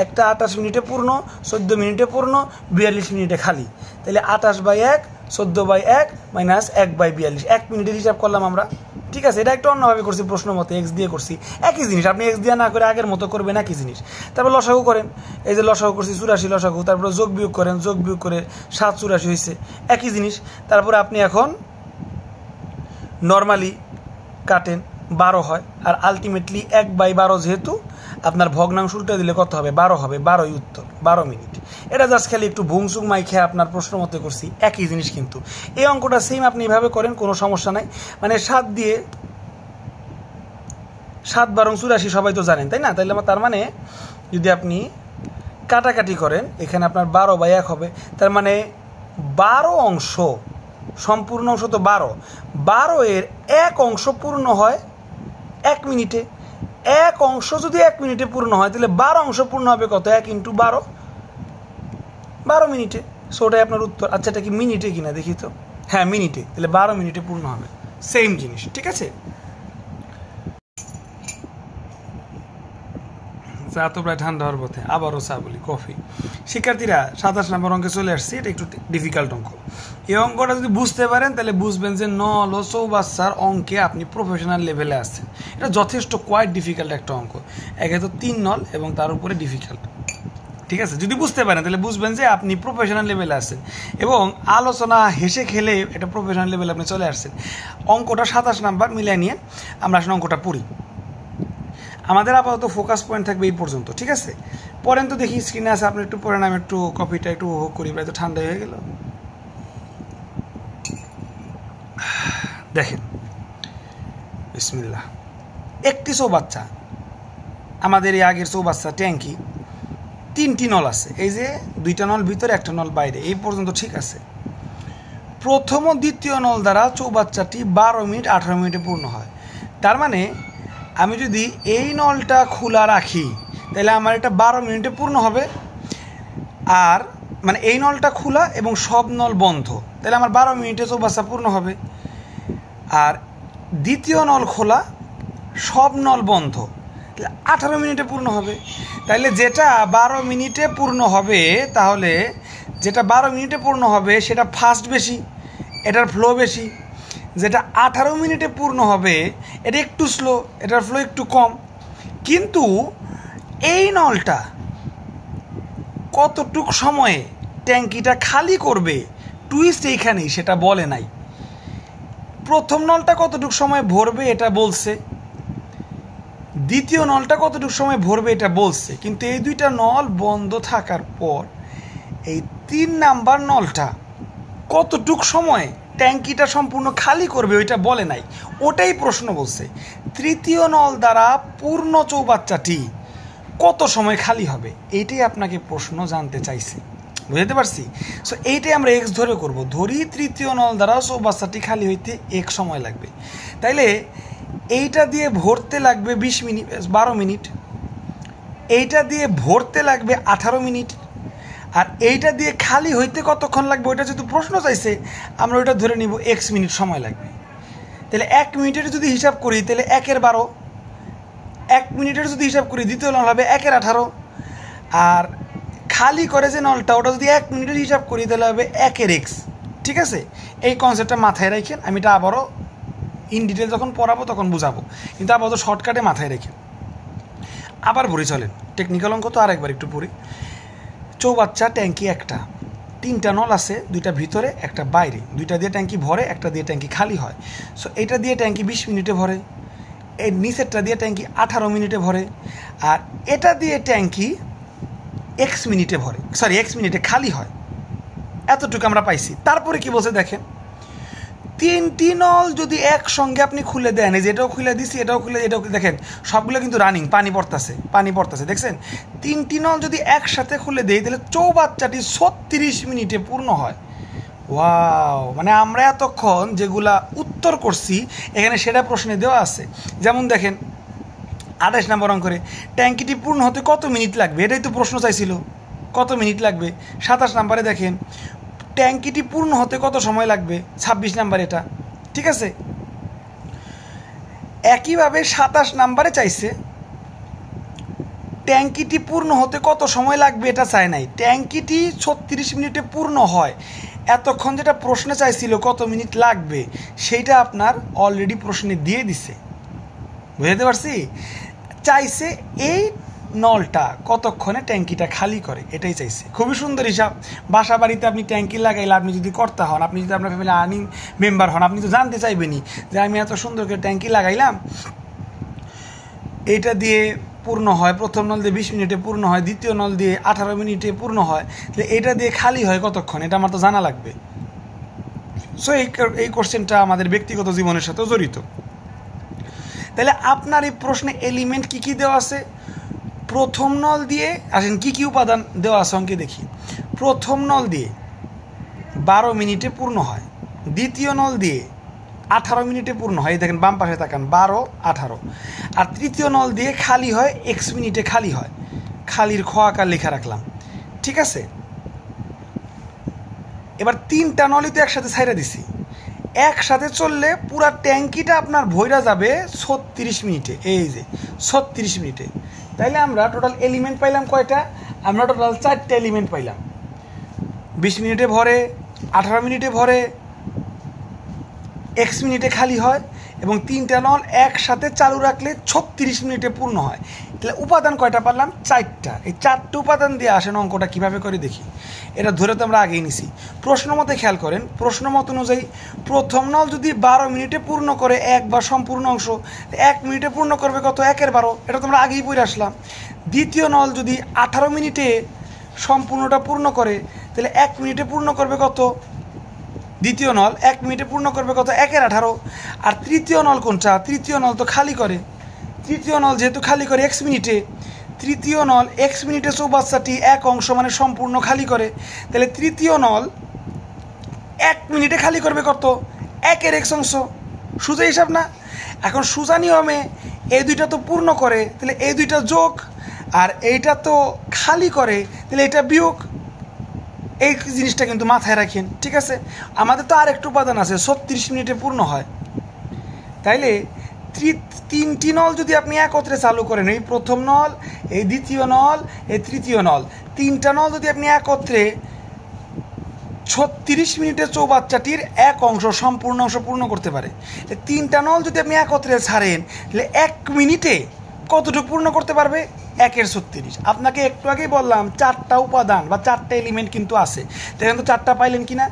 একটা 28 মিনিটে পূর্ণ, 14 মিনিটে পূর্ণ, 42 মিনিটে খালি। তাহলে 28/1 14/1 মাইনাস 1/42, 1 মিনিটের হিসাব করলাম আমরা। ঠিক আছে, এটা একটু অন্যভাবে করছি, প্রশ্ন মতো এক্স দিয়ে করছি, একই জিনিস। আপনি এক্স দিয়ে না করে আগের মতো করবেন, একই জিনিস। তারপর লসাগু করেন, এই যে লসাগু করছি 84 লসাগু, তারপরে যোগ বিয়োগ করেন, যোগ বিয়োগ করে 784 হয়েছে, একই জিনিস। তারপরে আপনি এখন নর্মালি কাটেন, 12 হয়। আর আলটিমেটলি 1/12 যেহেতু আপনার ভগ্নাংশ উল্টে দিলে কত হবে, 12 হবে, 12ই উত্তর, 12 মিনিট। এটা জাস্ট খালি একটু ভুংসুং মাইখে আপনার প্রশ্ন মতো করছি, একই জিনিস। কিন্তু এই অঙ্কটা সেম আপনি এভাবে করেন, কোনো সমস্যা নাই। মানে 7 দিয়ে 7 × 84 সবাই তো জানেন, তাই না? তাইলে তার মানে যদি আপনি কাটাকাটি করেন, এখানে আপনার 12/1 হবে। তার মানে 12 অংশ, সম্পূর্ণ অংশ তো 12 এর 1 অংশ পূর্ণ হয় 1 মিনিটে। 1 অংশ যদি 1 মিনিটে পূর্ণ হয়, তাহলে 12 অংশ পূর্ণ হবে কত, 1 × 12, 12 মিনিটে। সো ওটাই আপনার উত্তর। আচ্ছা, এটা কি মিনিটে কিনা দেখি তো। হ্যাঁ, মিনিটে, তাহলে 12 মিনিটে পূর্ণ হবে, সেম জিনিস। ঠিক আছে, চা তো প্রায় ঠান্ডা হওয়ার পথে, আবারও চা বলি, কফি। শিক্ষার্থীরা 27 নম্বর অঙ্কে চলে আসছি। এটা একটু ডিফিকাল্ট অঙ্ক। এই অঙ্কটা যদি বুঝতে পারেন তাহলে বুঝবেন যে নল ও চৌবাচ্চার অঙ্কে আপনি প্রফেশনাল লেভেলে আসছেন। এটা যথেষ্ট কোয়াইট ডিফিকাল্ট একটা অঙ্ক। একে তো 3 নল এবং তার উপরে ডিফিকাল্ট। ঠিক আছে, যদি বুঝতে পারেন তাহলে বুঝবেন যে আপনি প্রফেশনাল লেভেলে আসছেন এবং আলোচনা হেসে খেলে এটা প্রফেশনাল লেভেলে আপনি চলে আসছেন। অঙ্কটা 27 নাম্বার মিলিয়ে নিয়ে আমরা আসলে অঙ্কটা পড়ি। আমাদের আপাতত ফোকাস পয়েন্ট থাকবে এই পর্যন্ত। ঠিক আছে, পড়েন তো দেখি, স্ক্রিনে আছে, আপনি একটু পড়েন, আমি একটু কফিটা একটু উপভোগ করি, প্রায় তো ঠান্ডা হয়ে গেল। দেখেন, বিসমিল্লাহ। একটি চৌবাচ্চা, আমাদের এই আগের চৌবাচ্চা ট্যাঙ্কি, 3টি নল আছে। এই যে 2টা নল ভিতরে, 1টা নল বাইরে, এই পর্যন্ত ঠিক আছে। প্রথম ও দ্বিতীয় নল দ্বারা চৌবাচ্চাটি 12 মিনিট 18 মিনিটে পূর্ণ হয়। তার মানে আমি যদি এই নলটা খোলা রাখি তাহলে আমার এটা 12 মিনিটে পূর্ণ হবে। আর মানে এই নলটা খোলা এবং সব নল বন্ধ, তাহলে আমার 12 মিনিটে চৌবাচ্চা পূর্ণ হবে। আর দ্বিতীয় নল খোলা, সব নল বন্ধ, তাহলে 18 মিনিটে পূর্ণ হবে। তাহলে যেটা 12 মিনিটে পূর্ণ হবে, তাহলে যেটা 12 মিনিটে পূর্ণ হবে সেটা ফাস্ট বেশি, এটার ফ্লো বেশি। যেটা 18 মিনিটে পূর্ণ হবে এটা একটু স্লো, এটার ফ্লো একটু কম। কিন্তু এই নলটা কতটুক সময়ে ট্যাঙ্কিটা খালি করবে, টুইস্ট এইখানেই, সেটা বলে নাই। প্রথম নলটা কতটুক সময় ভরবে এটা বলছে, দ্বিতীয় নলটা কতটুক সময় ভরবে এটা বলছে। কিন্তু এই 2টা নল বন্ধ থাকার পর এই 3 নাম্বার নলটা কতটুক সময় ট্যাঙ্কিটা সম্পূর্ণ খালি করবে ওইটা বলে নাই, ওটাই প্রশ্ন বলছে। তৃতীয় নল দ্বারা পূর্ণ চৌবাচ্চাটি কত সময় খালি হবে, এইটাই আপনাকে প্রশ্ন জানতে চাইছে। বুঝতে পারছি? সো এইটাই আমরা এক্স ধরে করব। ধরি তৃতীয় নল দ্বারা চৌবাচ্চাটি খালি হইতে এক সময় লাগবে, তাইলে এইটা দিয়ে ভরতে লাগবে 20 মিনিট, 12 মিনিট। এইটা দিয়ে ভরতে লাগবে 18 মিনিট। আর এইটা দিয়ে খালি হইতে কতক্ষণ লাগবে ওইটা যেহেতু প্রশ্ন চাইছে, আমরা ওইটা ধরে নিব এক্স মিনিট সময় লাগবে। তাহলে 1 মিনিটের যদি হিসাব করি তাহলে 1/12, 1 মিনিটের যদি হিসাব করি দ্বিতীয় নল হবে 1/18। আর খালি করে যে নলটা ওটা যদি 1 মিনিটের হিসাব করি তাহলে হবে 1/x। ঠিক আছে, এই কনসেপ্টটা মাথায় রাখেন। আমি এটা আবারও ইন ডিটেল যখন পড়াবো তখন বুঝাবো, কিন্তু আপাতত শর্টকাটে মাথায় রেখেন। আবার পড়ি, চলেন টেকনিক্যাল অঙ্ক তো আরেকবার একটু পড়ি। চৌবাচ্চা ট্যাঙ্কি একটা, 3টা নল আছে, 2টা ভিতরে 1টা বাইরে, 2টা দিয়ে ট্যাঙ্কি ভরে, 1টা দিয়ে ট্যাঙ্কি খালি হয়। সো এটা দিয়ে ট্যাঙ্কি 20 মিনিটে ভরে, এই নিচেরটা দিয়ে ট্যাঙ্কি 18 মিনিটে ভরে, আর এটা দিয়ে ট্যাঙ্কি x মিনিটে ভরে, সরি x মিনিটে খালি হয়। এতটুকু আমরা পাইছি। তারপরে কি বলছে দেখেন, 3টি নল যদি একসঙ্গে আপনি খুলে দেন, এই যে এটাও খুলে দিছি, এটাও খুলে, এটাও দেখেন সবগুলো কিন্তু রানিং, পানি পড়তেছে, দেখছেন? 3টি নল যদি একসাথে খুলে দেই তাহলে চৌবাচ্চাটি 36 মিনিটে পূর্ণ হয়। ওয়াও, মানে আমরা এতক্ষণ যেগুলা উত্তর করছি এখানে সেটা প্রশ্নে দেওয়া আছে। যেমন দেখেন 28 নম্বর অঙ্কে ট্যাঙ্কিটি পূর্ণ হতে কত মিনিট লাগবে, এটাই তো প্রশ্ন চাইছিল, কত মিনিট লাগবে। 27 নম্বরে দেখেন ট্যাঙ্কিটি পূর্ণ হতে কত সময় লাগবে, 26 নাম্বার এটা। ঠিক আছে, একইভাবে 27 নাম্বারে চাইছে ট্যাঙ্কিটি পূর্ণ হতে কত সময় লাগবে, এটা চায় নাই। ট্যাঙ্কিটি 36 মিনিটে পূর্ণ হয়, এতক্ষণ যেটা প্রশ্নে চাইছিল কত মিনিট লাগবে সেইটা আপনার অলরেডি প্রশ্নে দিয়ে দিছে, বুঝতে পারছি? চাইছে এই নলটা কতক্ষণে ট্যাঙ্কিটা খালি করে, এটাই চাইছে। খুবই সুন্দর হিসাব। বাসা বাড়িতে আপনি ট্যাঙ্কি লাগাইলে, আপনি যদি কর্তা হন, আপনি যদি আপনার ফ্যামিলি আর্নিং মেম্বার হন, আপনি তো জানতে চাইবেনই যে আমি এত সুন্দর করে ট্যাঙ্কি লাগাইলাম, এইটা দিয়ে পূর্ণ হয়, প্রথম নল দিয়ে 20 মিনিটে পূর্ণ হয়, দ্বিতীয় নল দিয়ে 18 মিনিটে পূর্ণ হয়, তাহলে এটা দিয়ে খালি হয় কতক্ষণ, এটা আমার তো জানা লাগবে। সো এই কোশ্চেনটা আমাদের ব্যক্তিগত জীবনের সাথেও জড়িত। তাহলে আপনার এই প্রশ্নে এলিমেন্ট কি কি দেওয়া আছে? প্রথম নল দিয়ে আসেন কি কি উপাদান দেওয়া আছে অঙ্কে দেখি। প্রথম নল দিয়ে 12 মিনিটে পূর্ণ হয়, দ্বিতীয় নল দিয়ে 18 মিনিটে পূর্ণ হয়, এই দেখেন বাম পাশে তাকান 12, 18, আর তৃতীয় নল দিয়ে খালি হয় x মিনিটে খালি হয়। খালির খ আকার লেখা রাখলাম, ঠিক আছে? এবার 3টা নলই তো একসাথে ছাইরা দিছি, একসাথে চললে পুরা ট্যাঙ্কিটা আপনার ভইরা যাবে 36 মিনিটে, এই যে 36 মিনিটে। তাইলে আমরা টোটাল এলিমেন্ট পাইলাম কয়টা? আমরা টোটাল 4টা এলিমেন্ট পাইলাম। 20 মিনিটে ভরে, 18 মিনিটে ভরে, x মিনিটে খালি হয়, এবং 3টা নল একসাথে চালু রাখলে 36 মিনিটে পূর্ণ হয়। তাহলে উপাদান কয়টা পারলাম? 4টা। এই 4টে উপাদান দিয়ে আসেন অঙ্কটা কীভাবে করে দেখি। এটা ধরে তো আমরা আগেই নিছি। প্রশ্ন মতে খেয়াল করেন, প্রশ্ন মত অনুযায়ী প্রথম নল যদি 12 মিনিটে পূর্ণ করে এক বা সম্পূর্ণ অংশ, 1 মিনিটে পূর্ণ করবে কত? 1/12, এটা তো আমরা আগেই পড়ে আসলাম। দ্বিতীয় নল যদি 18 মিনিটে সম্পূর্ণটা পূর্ণ করে, তাহলে 1 মিনিটে পূর্ণ করবে কত? দ্বিতীয় নল 1 মিনিটে পূর্ণ করবে কত? 1/18। আর তৃতীয় নল কোনটা? তৃতীয় নল তো খালি করে, তৃতীয় নল যেহেতু খালি করে x মিনিটে, তৃতীয় নল x মিনিটে 64টি এক অংশ মানে সম্পূর্ণ খালি করে, তাহলে তৃতীয় নল 1 মিনিটে খালি করবে কত? 1 x অংশ। সোজা হিসাব না? এখন সোজা নিয়মে এই দুইটা তো পূর্ণ করে, তাহলে এই দুইটা যোগ, আর এইটা তো খালি করে, তাহলে এটা বিয়োগ। এই জিনিসটা কিন্তু মাথায় রাখেন, ঠিক আছে? আমাদের তো আর একটু উপাদান আছে, 36 মিনিটে পূর্ণ হয়। তাইলে 3টি নল যদি আপনি একত্রে চালু করেন, এই প্রথম নল, এই দ্বিতীয় নল, এই তৃতীয় নল, 3টা নল যদি আপনি একত্রে 36 মিনিটে 64টির এক অংশ সম্পূর্ণ অংশ পূর্ণ করতে পারে, 3টা নল যদি আপনি একত্রে ছাড়েন, তাহলে 1 মিনিটে কতটুকু পূর্ণ করতে পারবে? 1/36। আপনাকে একটু আগেই বললাম 4টা উপাদান বা 4টা এলিমেন্ট কিন্তু আছে। দেখেন তো 4টা পাইলেন কিনা?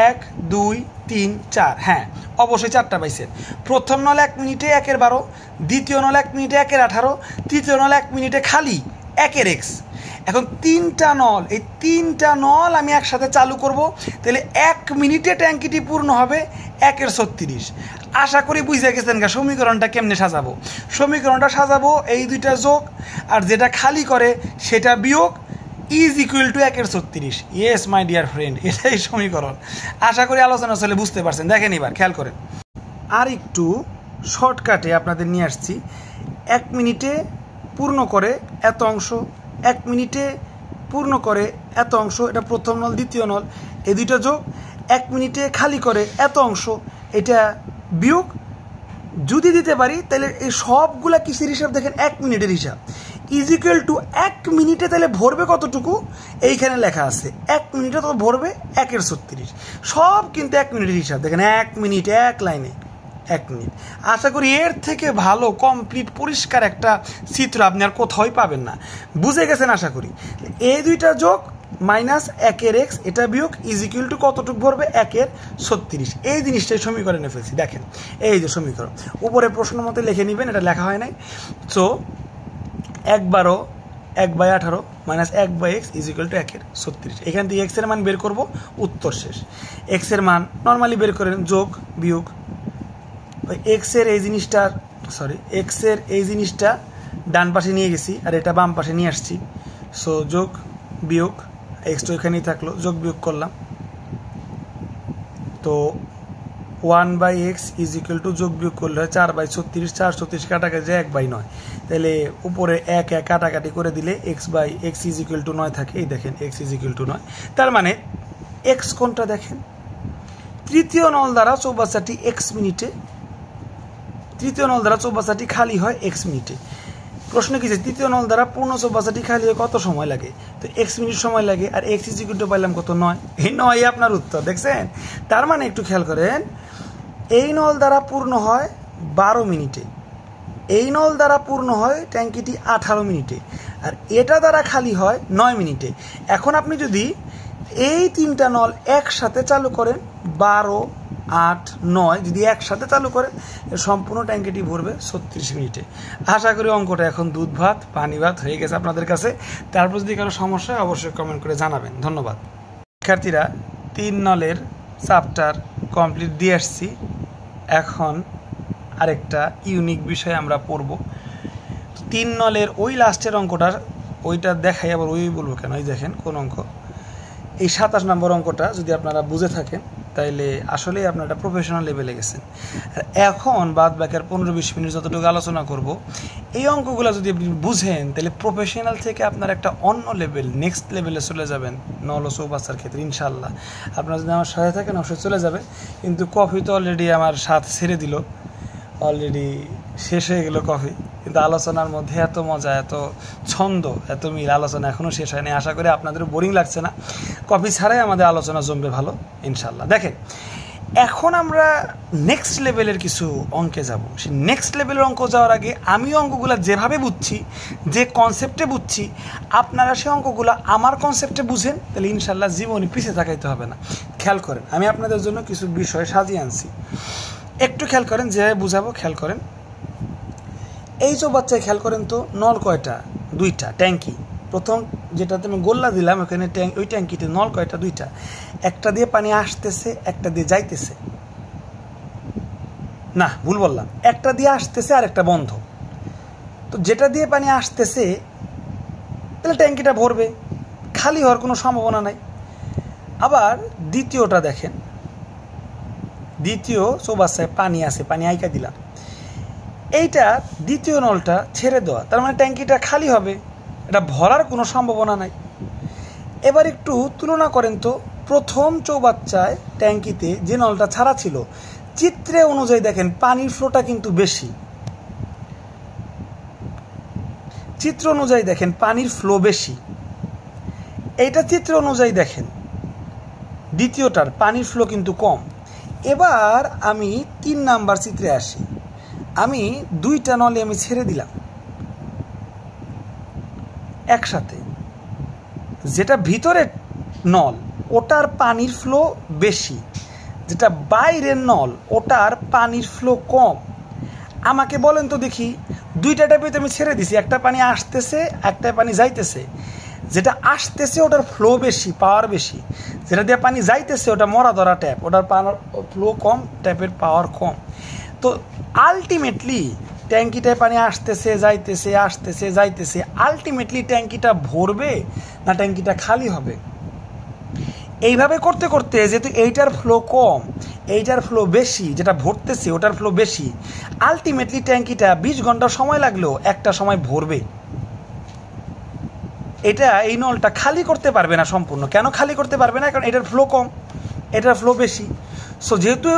1, 2, 3, 4। হ্যাঁ, অবশ্যই 4টা পাইছেন। প্রথম নল 1 মিনিটে 1/12, দ্বিতীয় নল 1 মিনিটে 1/18, তৃতীয় নল 1 মিনিটে খালি 1x। এখন 3টা নল, এই 3টা নল আমি একসাথে চালু করব, তাহলে 1 মিনিটে ট্যাঙ্কিটি পূর্ণ হবে 1/36। আশা করি বুঝে গেছেন গা সমীকরণটা কেমনে সাজাবো। সমীকরণটা সাজাবো এই দুইটা যোগ আর যেটা খালি করে সেটা বিয়োগ is equal to 1/36। Yes my dear friend, এটাই সমীকরণ। আশা করি আলোচনা চলে বুঝতে পারছেন। দেখেন এবার খেয়াল করেন, আর একটু শর্টকাটে আপনাদের নিয়ে আসছি। 1 মিনিটে পূর্ণ করে এত অংশ, 1 মিনিটে পূর্ণ করে এত অংশ, এটা প্রথম নল দ্বিতীয় নল, এই দুইটা যোগ, 1 মিনিটে খালি করে এত অংশ, এটা বিয়োগ। যদি দিতে পারি তাহলে এই সবগুলা কিসের হিসাব? দেখেন 1 মিনিটের হিসাব। ইজ ইকুয়াল টু 1 মিনিটে তাহলে ভরবে কতটুকু? এইখানে লেখা আছে 1 মিনিটে তো ভরবে 1/36। সব কিন্তু 1 মিনিটের হিসাব। দেখেন 1 মিনিট, এক লাইনে 1 মিনিট। আশা করি এর থেকে ভালো কমপ্লিট পরিষ্কার একটা চিত্র আপনি আর কোথাওই পাবেন না। বুঝে গেছেন আশা করি। এই দুইটা যোগ মাইনাস 1/x, এটা বিয়োগ ইজ ইকুয়াল টু কতটুকু ভরবে? 1/36। এই জিনিসটাই সমীকরণে ফেলছি। দেখেন এই যে সমীকরণ, উপরে প্রশ্ন মতো লিখে নেবেন, এটা লেখা হয় নাই। So 1/12 1/18 minus 1/x is equal to 1/36। এখান থেকে x এর মান বের করব, উত্তর শেষ। x এর মান নর্মালি বের করেন, যোগ বিয়োগ এক্স এর এই জিনিসটা ডান পাশে নিয়ে গেছি আর এটা বাম পাশে নিয়ে আসছি। সো যোগ বিয়োগ, এক্স তো এখানেই থাকলো, যোগ বিয়োগ করলাম। তো 1/x ইজ ইকুয়াল টু যোগ বিয়োগ করলে হয় 4/36, 4/36 কাটাকাটি যায় 1/9। তাহলে উপরে 1 1 কাটাকাটি করে দিলে x/x ইজ ইকুয়াল টু 9 থাকে। এই দেখেন x ইজ ইকুয়াল টু 9। তার মানে x কোনটা দেখেন? তৃতীয় নল দ্বারা 64টি x মিনিটে, তৃতীয় নল দ্বারা 64টি খালি হয় x মিনিটে। প্রশ্ন কি যে তৃতীয় নল দ্বারা পূর্ণ চৌবাচ্চাটি খালি হয়ে কত সময় লাগে? তো x মিনিট সময় লাগে, আর x ইকুয়াল টু পাইলাম কত? 9। এই 9ই আপনার উত্তর, দেখছেন? তার মানে একটু খেয়াল করেন, এই নল দ্বারা পূর্ণ হয় 12 মিনিটে, এই নল দ্বারা পূর্ণ হয় ট্যাঙ্কিটি 18 মিনিটে, আর এটা দ্বারা খালি হয় 9 মিনিটে। এখন আপনি যদি এই তিনটা নল একসাথে চালু করেন, 12, 8, 9 যদি একসাথে চালু করেন, সম্পূর্ণ ট্যাঙ্কিটি ভরবে 36 মিনিটে। আশা করি অঙ্কটা এখন দুধ ভাত পানি ভাত হয়ে গেছে আপনাদের কাছে। তারপর যদি কারো সমস্যা হয় অবশ্যই কমেন্ট করে জানাবেন। ধন্যবাদ। শিক্ষার্থীরা, 3 নলের চ্যাপ্টার কমপ্লিট দিয়ে আসছি। এখন আরেকটা ইউনিক বিষয় আমরা পড়ব। 3 নলের ওই লাস্টের অঙ্কটার ওইটা দেখাই, আবার ওই বলবো কেন, এই দেখেন কোন অঙ্ক, এই 27 নম্বর অঙ্কটা যদি আপনারা বুঝে থাকেন তাইলে আসলেই আপনারা প্রফেশনাল লেভেলে গেছেন। আর এখন বাদ বাকি 15-20 মিনিট যতটুকু আলোচনা করব, এই অঙ্কগুলো যদি আপনি বুঝেন তাহলে প্রফেশনাল থেকে আপনার একটা অন্য লেভেল, নেক্সট লেভেলে চলে যাবেন নল ও চৌবাচ্চার ক্ষেত্রে ইনশাল্লাহ। আপনারা যদি আমার সাথে থাকেন অবশ্যই চলে যাবে। কিন্তু কফি তো অলরেডি আমার সাথ ছেড়ে দিল, অলরেডি শেষ হয়ে গেল কফি, কিন্তু আলোচনার মধ্যে এত মজা, এত ছন্দ, এত মিল, আলোচনা এখনও শেষ হয়নি। আশা করি আপনাদেরও বোরিং লাগছে না। কফি ছাড়াই আমাদের আলোচনা জমবে ভালো ইনশাল্লাহ। দেখেন, এখন আমরা নেক্সট লেভেলের কিছু অঙ্কে যাব। সেই নেক্সট লেভেলের অঙ্ক যাওয়ার আগে আমি অঙ্কগুলো যেভাবে বুঝছি, যে কনসেপ্টে বুঝছি, আপনারা সেই অঙ্কগুলো আমার কনসেপ্টে বুঝেন, তাহলে ইনশাল্লাহ জীবনে পিছিয়ে থাকাইতে হবে না। খেয়াল করেন, আমি আপনাদের জন্য কিছু বিষয় সাজিয়ে আনছি, একটু খেয়াল করেন, যেভাবে বুঝাবো খেয়াল করেন। এই চৌবাচ্চায় খেয়াল করেন তো, নল কয়টা? 2টা। ট্যাঙ্কি প্রথম যেটাতে আমি গোল্লা দিলাম ওখানে ওই ট্যাঙ্কিতে নল কয়টা? 2টা। একটা দিয়ে পানি আসতেছে, একটা দিয়ে যাইতেছে, না ভুল বললাম, একটা দিয়ে আসতেছে আর একটা বন্ধ। তো যেটা দিয়ে পানি আসতেছে তাহলে ট্যাঙ্কিটা ভরবে, খালি হওয়ার কোনো সম্ভাবনা নাই। আবার দ্বিতীয়টা দেখেন, দ্বিতীয় চৌবাচ্চায় পানি আছে, পানি আইকা দিলাম, এইটা দ্বিতীয় নলটা ছেড়ে দেওয়া, তার মানে ট্যাঙ্কিটা খালি হবে, এটা ভরার কোনো সম্ভাবনা নাই। এবার একটু তুলনা করেন তো, প্রথম চৌবাচ্চায় ট্যাঙ্কিতে যে নলটা ছাড়া ছিল, চিত্রে অনুযায়ী দেখেন পানির ফ্লোটা কিন্তু বেশি, চিত্র অনুযায়ী দেখেন পানির ফ্লো বেশি। এইটা চিত্র অনুযায়ী দেখেন দ্বিতীয়টার পানির ফ্লো কিন্তু কম। এবার আমি 3 নাম্বার চিত্রে আসি, আমি 2টা নলে আমি ছেড়ে দিলাম একসাথে, যেটা ভিতরের নল ওটার পানির ফ্লো বেশি, যেটা বাইরের নল ওটার পানির ফ্লো কম। আমাকে বলেন তো দেখি, 2টা ট্যাপে আমি ছেড়ে দিছি, একটা পানি আসতেছে, একটা পানি যাইতেছে, যেটা আসতেছে ওটার ফ্লো বেশি, পাওয়ার বেশি, যেটা দিয়ে পানি যাইতেছে ওটা মরা ধরা ট্যাপ, ওটার ফ্লো কম, ট্যাপের পাওয়ার কম। তো আলটিমেটলি ট্যাঙ্কিটায় পানি আসতেছে যাইতেছে, আসতেছে যাইতেছে, আলটিমেটলি ট্যাঙ্কিটা ভরবে না ট্যাঙ্কিটা খালি হবে? এইভাবে করতে করতে যেহেতু এইটার ফ্লো কম, এইটার ফ্লো বেশি, যেটা ভরতেছে ওটার ফ্লো বেশি, আলটিমেটলি ট্যাঙ্কিটা 20 ঘন্টা সময় লাগলেও একটা সময় ভরবে। এটা এই নলটা খালি করতে পারবে না সম্পূর্ণ। কেন খালি করতে পারবে না? কারণ এটার ফ্লো কম, এটার ফ্লো বেশি। সো যেহেতু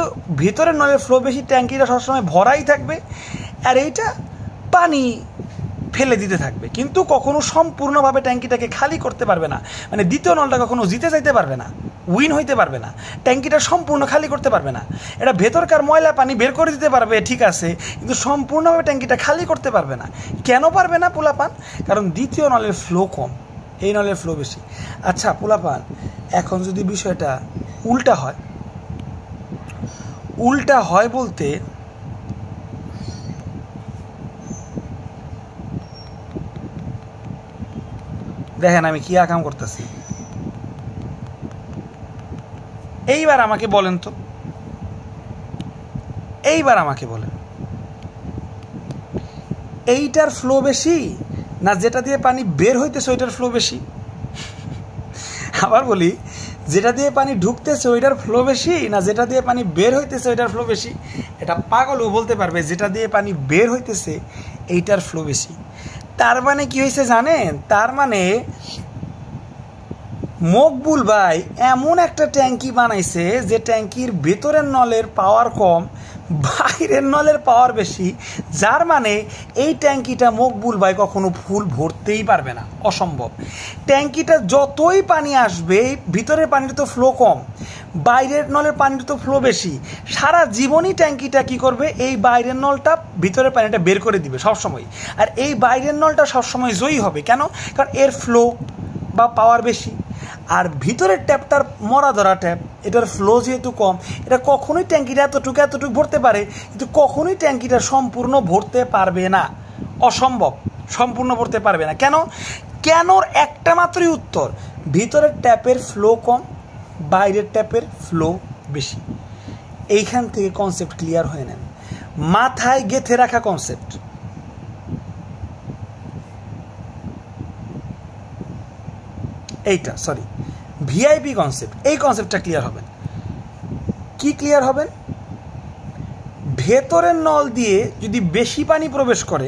ভিতরের নলের ফ্লো বেশি, ট্যাঙ্কিটা সবসময় ভরাই থাকবে, আর এইটা পানি ফেলে দিতে থাকবে, কিন্তু কখনো সম্পূর্ণভাবে ট্যাঙ্কিটাকে খালি করতে পারবে না। মানে দ্বিতীয় নলটা কখনো জিতে যাইতে পারবে না, উইন হইতে পারবে না, ট্যাঙ্কিটা সম্পূর্ণ খালি করতে পারবে না। এটা ভেতরকার ময়লা পানি বের করে দিতে পারবে, ঠিক আছে, কিন্তু সম্পূর্ণভাবে ট্যাঙ্কিটা খালি করতে পারবে না। কেন পারবে না পোলাপান? কারণ দ্বিতীয় নলের ফ্লো কম, এই নলের ফ্লো বেশি। আচ্ছা পোলাপান, এখন যদি বিষয়টা উল্টা হয়, উল্টা হয় বলতে দেখেন আমি কি আকাম করতেছি। এইবার আমাকে বলেন তো, এইবার আমাকে বলেন, এইটার ফ্লো বেশি না যেটা দিয়ে পানি বের হইতেছে ওইটার ফ্লো বেশি? আবার বলি, যেটা দিয়ে পানি ঢুকতেছে ওইটার ফ্লো বেশি না যেটা দিয়ে পানি বের হইতেছে ওইটার ফ্লো বেশি? এটা পাগলও বলতে পারবে যেটা দিয়ে পানি বের হইতেছে এইটার ফ্লো বেশি। তার মানে কি হয়েছে জানেন? তার মানে মকবুল ভাই এমন একটা ট্যাঙ্কি বানাইছে যে ট্যাঙ্কির ভেতরের নলের পাওয়ার কম, বাইরের নলের পাওয়ার বেশি, যার মানে এই ট্যাঙ্কিটা মকবুল ভাই কখনো ফুল ভরতেই পারবে না, অসম্ভব। ট্যাঙ্কিটা যতই পানি আসবে, ভিতরের পানির তো ফ্লো কম, বাইরের নলের পানির তো ফ্লো বেশি, সারা জীবনই ট্যাঙ্কিটা কি করবে, এই বাইরের নলটা ভিতরের পানিটা বের করে দিবে সবসময়। আর এই বাইরের নলটা সবসময় জয়ী হবে, কেন? কারণ এর ফ্লো বা পাওয়ার বেশি। আর ভিতরের ট্যাপটার মরা ধরা ট্যাপ, এটার ফ্লো যেহেতু কম, এটা কখনোই ট্যাঙ্কিটা এতটুকু ভরতে পারে, কিন্তু কখনোই ট্যাঙ্কিটা সম্পূর্ণ ভরতে পারবে না, অসম্ভব, সম্পূর্ণ ভরতে পারবে না। কেন? কেনর একটা মাত্রই উত্তর, ভিতরের ট্যাপের ফ্লো কম, বাইরের ট্যাপের ফ্লো বেশি। এইখান থেকে কনসেপ্ট ক্লিয়ার হয়ে নেন, মাথায় গেঁথে রাখা কনসেপ্ট। এইটা সরি ভিআইপি কনসেপ্ট, এই কনসেপ্টটা ক্লিয়ার হবেন। কি ক্লিয়ার হবেন? ভেতরের নল দিয়ে যদি বেশি পানি প্রবেশ করে,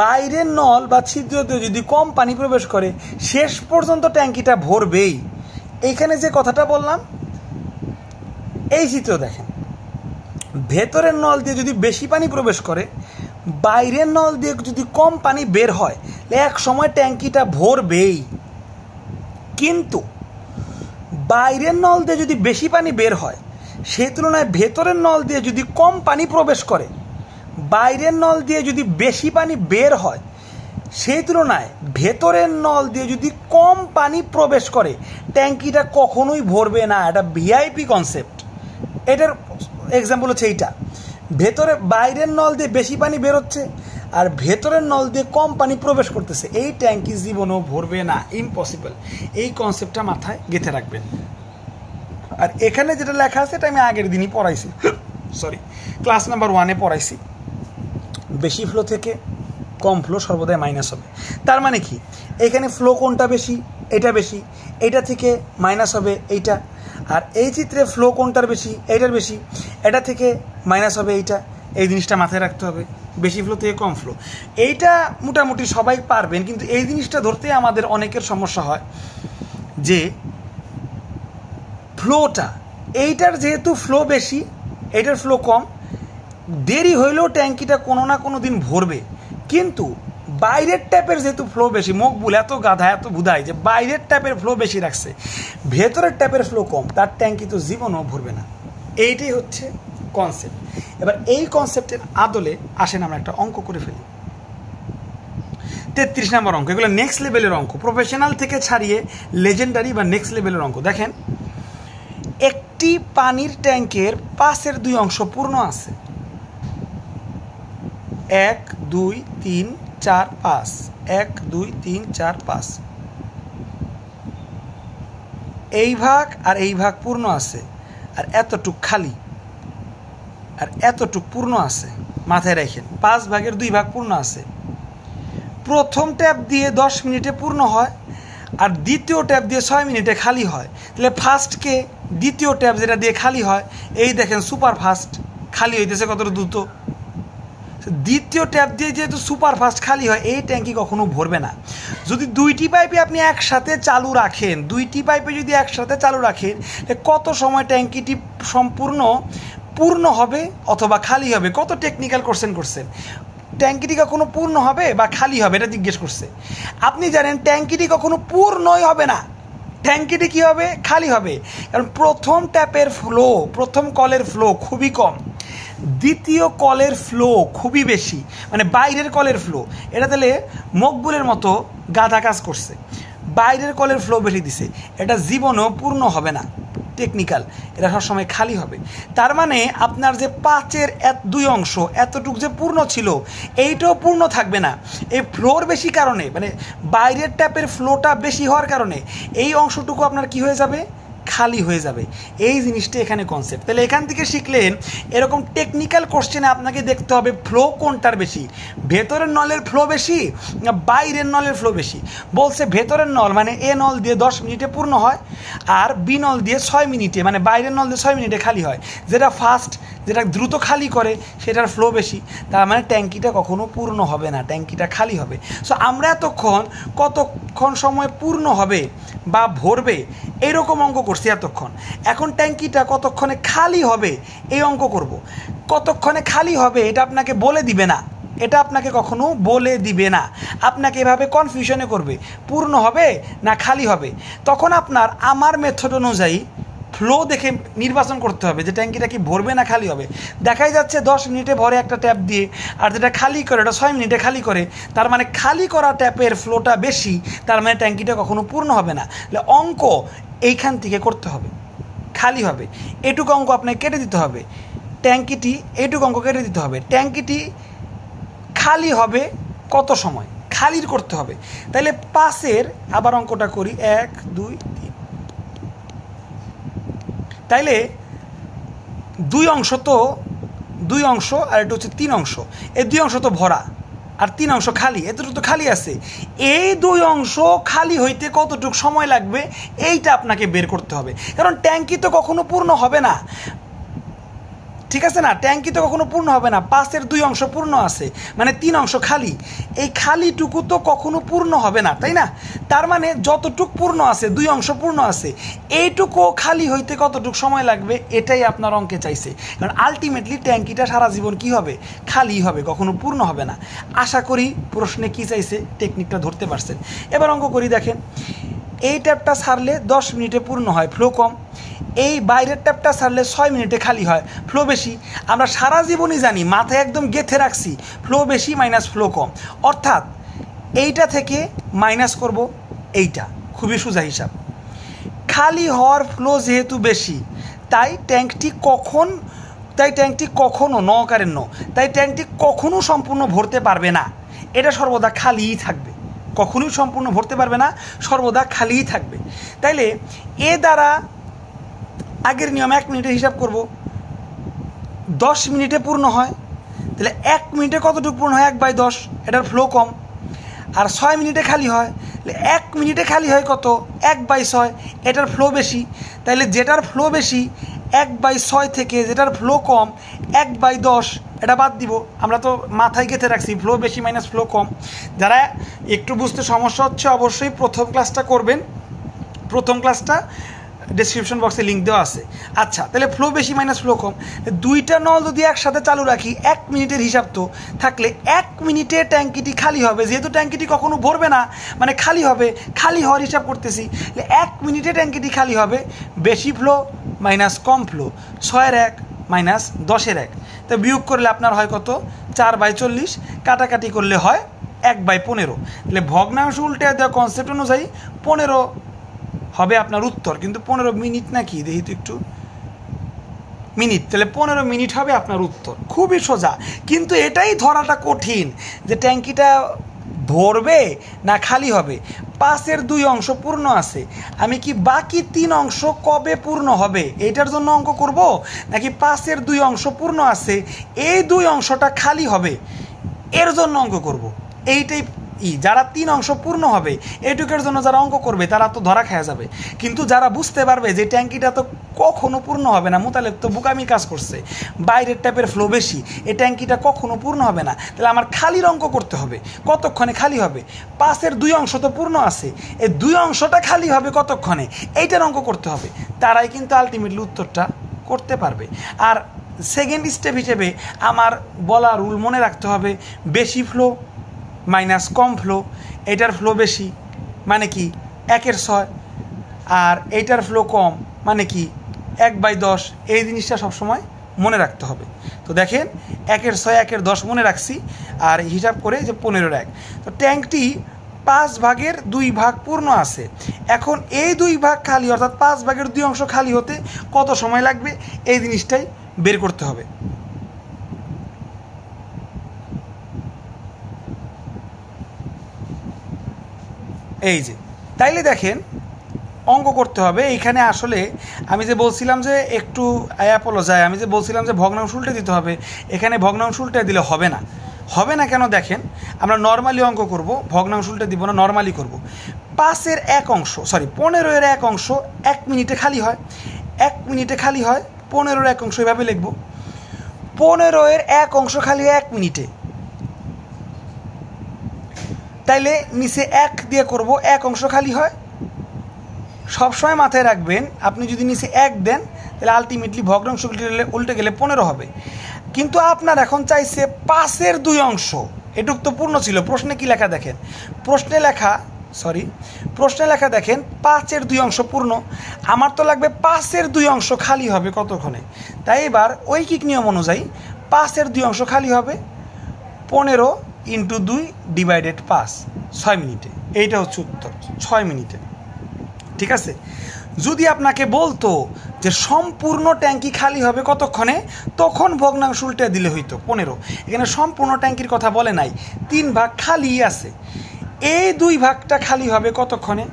বাইরের নল বা ছিদ্রতে যদি কম পানি প্রবেশ করে, শেষ পর্যন্ত ট্যাঙ্কিটা ভরবেই। এইখানে যে কথাটা বললাম, এই চিত্র দেখেন, ভেতরের নল দিয়ে যদি বেশি পানি প্রবেশ করে, বাইরের নল দিয়ে যদি কম পানি বের হয়, এক সময় ট্যাঙ্কিটা ভরবেই। কিন্তু বাইরের নল দিয়ে যদি বেশি পানি বের হয়, সেই তুলনায় ভেতরের নল দিয়ে যদি কম পানি প্রবেশ করে, বাইরের নল দিয়ে যদি বেশি পানি বের হয়, সেই তুলনায় ভেতরের নল দিয়ে যদি কম পানি প্রবেশ করে, ট্যাঙ্কিটা কখনোই ভরবে না। এটা ভিআইপি কনসেপ্ট। এটার এক্সাম্পল হচ্ছে এইটা, বাইরের নল দিয়ে বেশি পানি বেরোচ্ছে আর ভেতরের নল দিয়ে কম পানি প্রবেশ করতেছে, এই ট্যাঙ্কি জীবনেও ভরবে না, ইম্পসিবল। এই কনসেপ্টটা মাথায় গেঁথে রাখবেন। আর এখানে যেটা লেখা আছে, এটা আমি আগের দিনই পড়াইছি, ক্লাস নাম্বার 1-এ পড়াইছি। বেশি ফ্লো থেকে কম ফ্লো সর্বদাই মাইনাস হবে। তার মানে কি, এখানে ফ্লো কোনটা বেশি? এটা বেশি, এটা থেকে মাইনাস হবে এইটা। আর এই চিত্রে ফ্লো কোনটার বেশি? এইটার বেশি, এটা থেকে মাইনাস হবে এইটা। এই জিনিসটা মাথায় রাখতে হবে, বেশি ফ্লো থেকে কম ফ্লো। এইটা মোটামুটি সবাই পারবেন, কিন্তু এই জিনিসটা ধরতে আমাদের অনেকের সমস্যা হয় যে ফ্লোটা, এইটার যেহেতু ফ্লো বেশি, এইটার ফ্লো কম, দেরি হইলেও ট্যাঙ্কিটা কোনো না কোনো দিন ভরবে। কিন্তু বাইরের ট্যাপের যেহেতু ফ্লো বেশি, মকবুল এত গাধা এত বুধাই যে বাইরের ট্যাপের ফ্লো বেশি রাখছে, ভেতরের ট্যাপের ফ্লো কম, তার ট্যাঙ্কি তো জীবনও ভরবে না। এইটাই হচ্ছে কনসেপ্ট। এবার এই কনসেপ্টের আদলে আসেন আমরা একটা অঙ্ক করে ফেলি। 33 নম্বর অঙ্ক, এগুলো নেক্সট লেভেলের অঙ্ক, প্রফেশনাল থেকে ছাড়িয়ে লেজেন্ডারি বা নেক্সট লেভেলের অঙ্ক। দেখেন, একটি পানির ট্যাঙ্কের পাশের 2 অংশ পূর্ণ আছে, 1 2 3 4 5, 1 2 3 4 5। এই ভাগ আর এই ভাগ পূর্ণ আছে, আর এতটুক খালি, আর এতটুক পূর্ণ আছে। মাথায় রাখেন, 5 ভাগের 2 ভাগ পূর্ণ আছে। প্রথম ট্যাপ দিয়ে 10 মিনিটে পূর্ণ হয়, আর দ্বিতীয় ট্যাপ দিয়ে 6 মিনিটে খালি হয়। তাহলে ফার্স্টকে দ্বিতীয় ট্যাপ যেটা দিয়ে খালি হয়, এই দেখেন সুপার ফাস্ট খালি হইতেছে কতটা দ্রুত। দ্বিতীয় ট্যাপ দিয়ে যেহেতু সুপার ফাস্ট খালি হয়, এই ট্যাঙ্কি কখনো ভরবে না। যদি 2টি পাইপে আপনি একসাথে চালু রাখেন, 2টি পাইপে যদি একসাথে চালু রাখেন, কত সময় ট্যাঙ্কিটি সম্পূর্ণ পূর্ণ হবে অথবা খালি হবে? কত টেকনিক্যাল কোশ্চেন করছেন। ট্যাঙ্কিটি কখনো পূর্ণ হবে বা খালি হবে, এটা জিজ্ঞেস করছে। আপনি জানেন ট্যাঙ্কিটি কখনো পূর্ণই হবে না, ট্যাঙ্কিটি কী হবে? খালি হবে। কারণ প্রথম ট্যাপের ফ্লো, প্রথম কলের ফ্লো খুবই কম, দ্বিতীয় কলের ফ্লো খুবই বেশি, মানে বাইরের কলের ফ্লো। এটা তাহলে মকবুলের মতো গাধা কাজ করছে, বাইরের কলের ফ্লো বেশি দিছে, এটা জীবনেও পূর্ণ হবে না, টেকনিক্যাল, এটা সবসময় খালি হবে। তার মানে আপনার যে 5-এর 2 অংশ এতটুকু যে পূর্ণ ছিল, এইটাও পূর্ণ থাকবে না। এই ফ্লোর বেশি কারণে, মানে বাইরের ট্যাপের ফ্লোটা বেশি হওয়ার কারণে এই অংশটুকু আপনার কি হয়ে যাবে? খালি হয়ে যাবে। এই জিনিসটা এখানে কনসেপ্ট। তাহলে এখান থেকে শিখলেন, এরকম টেকনিক্যাল কোশ্চেনে আপনাকে দেখতে হবে ফ্লো কোনটার বেশি, ভেতরের নলের ফ্লো বেশি না বাইরের নলের ফ্লো বেশি। বলছে ভেতরের নল মানে এ নল দিয়ে 10 মিনিটে পূর্ণ হয়, আর বি নল দিয়ে 6 মিনিটে, মানে বাইরের নল দিয়ে 6 মিনিটে খালি হয়। যেটা ফাস্ট, যেটা দ্রুত খালি করে, সেটার ফ্লো বেশি। তার মানে ট্যাঙ্কিটা কখনো পূর্ণ হবে না, ট্যাঙ্কিটা খালি হবে। সো আমরা কতক্ষণ সময় পূর্ণ হবে বা ভরবে, এইরকম অঙ্ক করছি এতক্ষণ। এখন ট্যাঙ্কিটা কতক্ষণে খালি হবে এই অঙ্ক করব। কতক্ষণে খালি হবে এটা আপনাকে বলে দিবে না, এটা আপনাকে কখনো বলে দিবে না, আপনাকে এভাবে কনফিউশনে করবে পূর্ণ হবে না খালি হবে। তখন আপনার আমার মেথড অনুযায়ী ফ্লো দেখে নির্বাচন করতে হবে যে ট্যাঙ্কিটা কি ভরবে না খালি হবে। দেখাই যাচ্ছে 10 মিনিটে ভরে একটা ট্যাপ দিয়ে, আর যেটা খালি করে এটা 6 মিনিটে খালি করে, তার মানে খালি করা ট্যাপের ফ্লোটা বেশি, তার মানে ট্যাঙ্কিটা কখনো পূর্ণ হবে না। অঙ্ক এইখান থেকে করতে হবে, খালি হবে এটুকু অঙ্ক আপনাকে কেটে দিতে হবে, ট্যাঙ্কিটি এইটুকু অঙ্ক কেটে দিতে হবে, ট্যাঙ্কিটি খালি হবে কত সময় খালির করতে হবে। তাহলে 5-এর আবার অঙ্কটা করি, 1 2 3, তাইলে 2 অংশ তো 2 অংশ আর এটা হচ্ছে 3 অংশ, এই 2 অংশ তো ভরা আর 3 অংশ খালি, এতটুকু তো খালি আছে। এই 2 অংশ খালি হইতে কতটুকু সময় লাগবে এইটা আপনাকে বের করতে হবে, কারণ ট্যাঙ্কি তো কখনো পূর্ণ হবে না, ঠিক আছে না? ট্যাঙ্কি তো কখনো পূর্ণ হবে না। 5-এর 2 অংশ পূর্ণ আছে, মানে 3 অংশ খালি, এই খালিটুকু তো কখনো পূর্ণ হবে না, তাই না? তার মানে যতটুক পূর্ণ আছে 2 অংশ পূর্ণ আছে, এইটুকু খালি হইতে কতটুক সময় লাগবে এটাই আপনার অঙ্কে চাইছে। কারণ আলটিমেটলি ট্যাঙ্কিটা সারা জীবন কি হবে? খালি হবে, কখনো পূর্ণ হবে না। আশা করি প্রশ্নে কি চাইছে টেকনিকটা ধরতে পারছেন। এবার অঙ্ক করি, দেখেন এই ট্যাপটা ছাড়লে 10 মিনিটে পূর্ণ হয়, ফ্লো কম। এই বাইরের ট্যাপটা ছাড়লে 6 মিনিটে খালি হয়, ফ্লো বেশি। আমরা সারা জীবনই জানি, মাথায় একদম গেঁথে রাখছি, ফ্লো বেশি মাইনাস ফ্লো কম। অর্থাৎ এইটা থেকে মাইনাস করব এইটা, খুবই সোজা হিসাব। খালি হওয়ার ফ্লো যেহেতু বেশি, তাই ট্যাঙ্কটি কখনো নকারের ন, তাই ট্যাঙ্কটি কখনো সম্পূর্ণ ভরতে পারবে না, এটা সর্বদা খালিই থাকবে, কখনোই সম্পূর্ণ ভরতে পারবে না, সর্বদা খালিই থাকবে। তাইলে এ দ্বারা আগের নিয়ম 1 মিনিটে হিসাব করব, 10 মিনিটে পূর্ণ হয়, তাহলে 1 মিনিটে কতটুকু পূর্ণ হয়? 1/10, এটার ফ্লো কম। আর 6 মিনিটে খালি হয়, তাহলে 1 মিনিটে খালি হয় কত? 1/6, এটার ফ্লো বেশি। তাহলে যেটার ফ্লো বেশি 1/6 থেকে যেটার ফ্লো কম 1/10, এটা বাদ দিব। আমরা তো মাথায় গেঁথে রাখছি ফ্লো বেশি মাইনাস ফ্লো কম। যারা একটু বুঝতে সমস্যা হচ্ছে অবশ্যই প্রথম ক্লাসটা করবেন, প্রথম ক্লাসটা ডেসক্রিপশন বক্সে লিঙ্ক দেওয়া আছে। আচ্ছা, তাহলে ফ্লো বেশি মাইনাস ফ্লো কম, 2টা নল যদি একসাথে চালু রাখি 1 মিনিটের হিসাব তো থাকলে 1 মিনিটে ট্যাঙ্কিটি খালি হবে, যেহেতু ট্যাঙ্কিটি কখনো ভরবে না মানে খালি হবে, খালি হওয়ার হিসাব করতেছি। 1 মিনিটে ট্যাঙ্কিটি খালি হবে, বেশি ফ্লো মাইনাস কম ফ্লো, 6-এর 1 মাইনাস 10-এর 1, তো বিয়োগ করলে আপনার হয় কত? 4/40, কাটাকাটি করলে হয় 1/15। তাহলে ভগ্নাংশ উল্টে দেওয়া কনসেপ্ট অনুযায়ী 15 হবে আপনার উত্তর, কিন্তু 15 মিনিট নাকি দেখি তো একটু, মিনিট, তাহলে 15 মিনিট হবে আপনার উত্তর। খুবই সোজা, কিন্তু এটাই ধরাটা কঠিন যে ট্যাঙ্কিটা ভরবে না খালি হবে। 5-এর 2 অংশ পূর্ণ আছে, আমি কি বাকি 3 অংশ কবে পূর্ণ হবে এইটার জন্য অঙ্ক করব, নাকি 5-এর 2 অংশ পূর্ণ আছে এই 2 অংশটা খালি হবে এর জন্য অঙ্ক করব? এইটাই যারা 3 অংশ পূর্ণ হবে এইটুকের জন্য যারা অঙ্ক করবে তারা তো ধরা খাওয়া যাবে, কিন্তু যারা বুঝতে পারবে যে ট্যাঙ্কিটা তো কখনো পূর্ণ হবে না, মোতালেব তো বোকামি কাজ করছে, বাইরের ট্যাপের ফ্লো বেশি, এই ট্যাঙ্কিটা কখনো পূর্ণ হবে না, তাহলে আমার খালির অঙ্ক করতে হবে, কতক্ষণে খালি হবে? 5-এর 2 অংশ তো পূর্ণ আছে, এই 2 অংশটা খালি হবে কতক্ষণে, এইটার অঙ্ক করতে হবে। তারাই কিন্তু আলটিমেটলি উত্তরটা করতে পারবে। আর সেকেন্ড স্টেপ হিসেবে আমার বলা রুল মনে রাখতে হবে, বেশি ফ্লো মাইনাস কম ফ্লো, এটার ফ্লো বেশি মানে কি 1-এর 6, আর এইটার ফ্লো কম মানে কি 1/10, এই জিনিসটা সবসময় মনে রাখতে হবে। তো দেখেন 1-এর 6 1-এর 10 মনে রাখছি, আর হিসাব করে যে 15-এর 1, তো ট্যাঙ্কটি 5/2 ভাগ পূর্ণ আছে। এখন এই 2 ভাগ খালি, অর্থাৎ 5/2 অংশ খালি হতে কত সময় লাগবে এই জিনিসটাই বের করতে হবে। এই যে তাইলে দেখেন অঙ্ক করতে হবে। এইখানে আসলে আমি যে বলছিলাম যে একটু অ্যাপোলজাই, আমি যে বলছিলাম যে ভগ্নাংশ উল্টে দিতে হবে, এখানে ভগ্নাংশ উল্টে দিলে হবে না। হবে না কেন? দেখেন আমরা নর্মালি অঙ্ক করব, ভগ্নাংশ উল্টে দিব না, নর্মালি করব। 5-এর 1 অংশ, সরি 15-এর 1 অংশ 1 মিনিটে খালি হয়, 1 মিনিটে খালি হয়, 15-এর 1 অংশ এভাবে লিখব, 15-এর 1 অংশ খালি হয় 1 মিনিটে, তাইলে নিচে 1 দিয়ে করব, 1 অংশ খালি হয় সবসময় মাথায় রাখবেন, আপনি যদি নিচে 1 দেন তাহলে আলটিমেটলি ভগ্নাংশ উল্টে গেলে 15 হবে। কিন্তু আপনার এখন চাইছে 5-এর 2 অংশ, এটুক তো পূর্ণ ছিল। প্রশ্নে কি লেখা দেখেন, প্রশ্নে লেখা দেখেন 5-এর 2 অংশ পূর্ণ। আমার তো লাগবে 5-এর 2 অংশ খালি হবে কতক্ষণে। তাই এবার ঐকিক নিয়ম অনুযায়ী 5-এর 2 অংশ খালি হবে 15 × 2 / 5, 6 মিনিটে। এইটা হচ্ছে উত্তর, 6 মিনিটে। ঠিক আছে। যদি আপনাকে বলতো যে সম্পূর্ণ ট্যাঙ্কি খালি হবে কতক্ষণে, তখন ভগ্নাংশ উল্টে দিলে হইতো 15। এখানে সম্পূর্ণ ট্যাঙ্কির কথা বলে নাই, 3 ভাগ খালি আছে। এই 2 ভাগটা খালি হবে কতক্ষণে,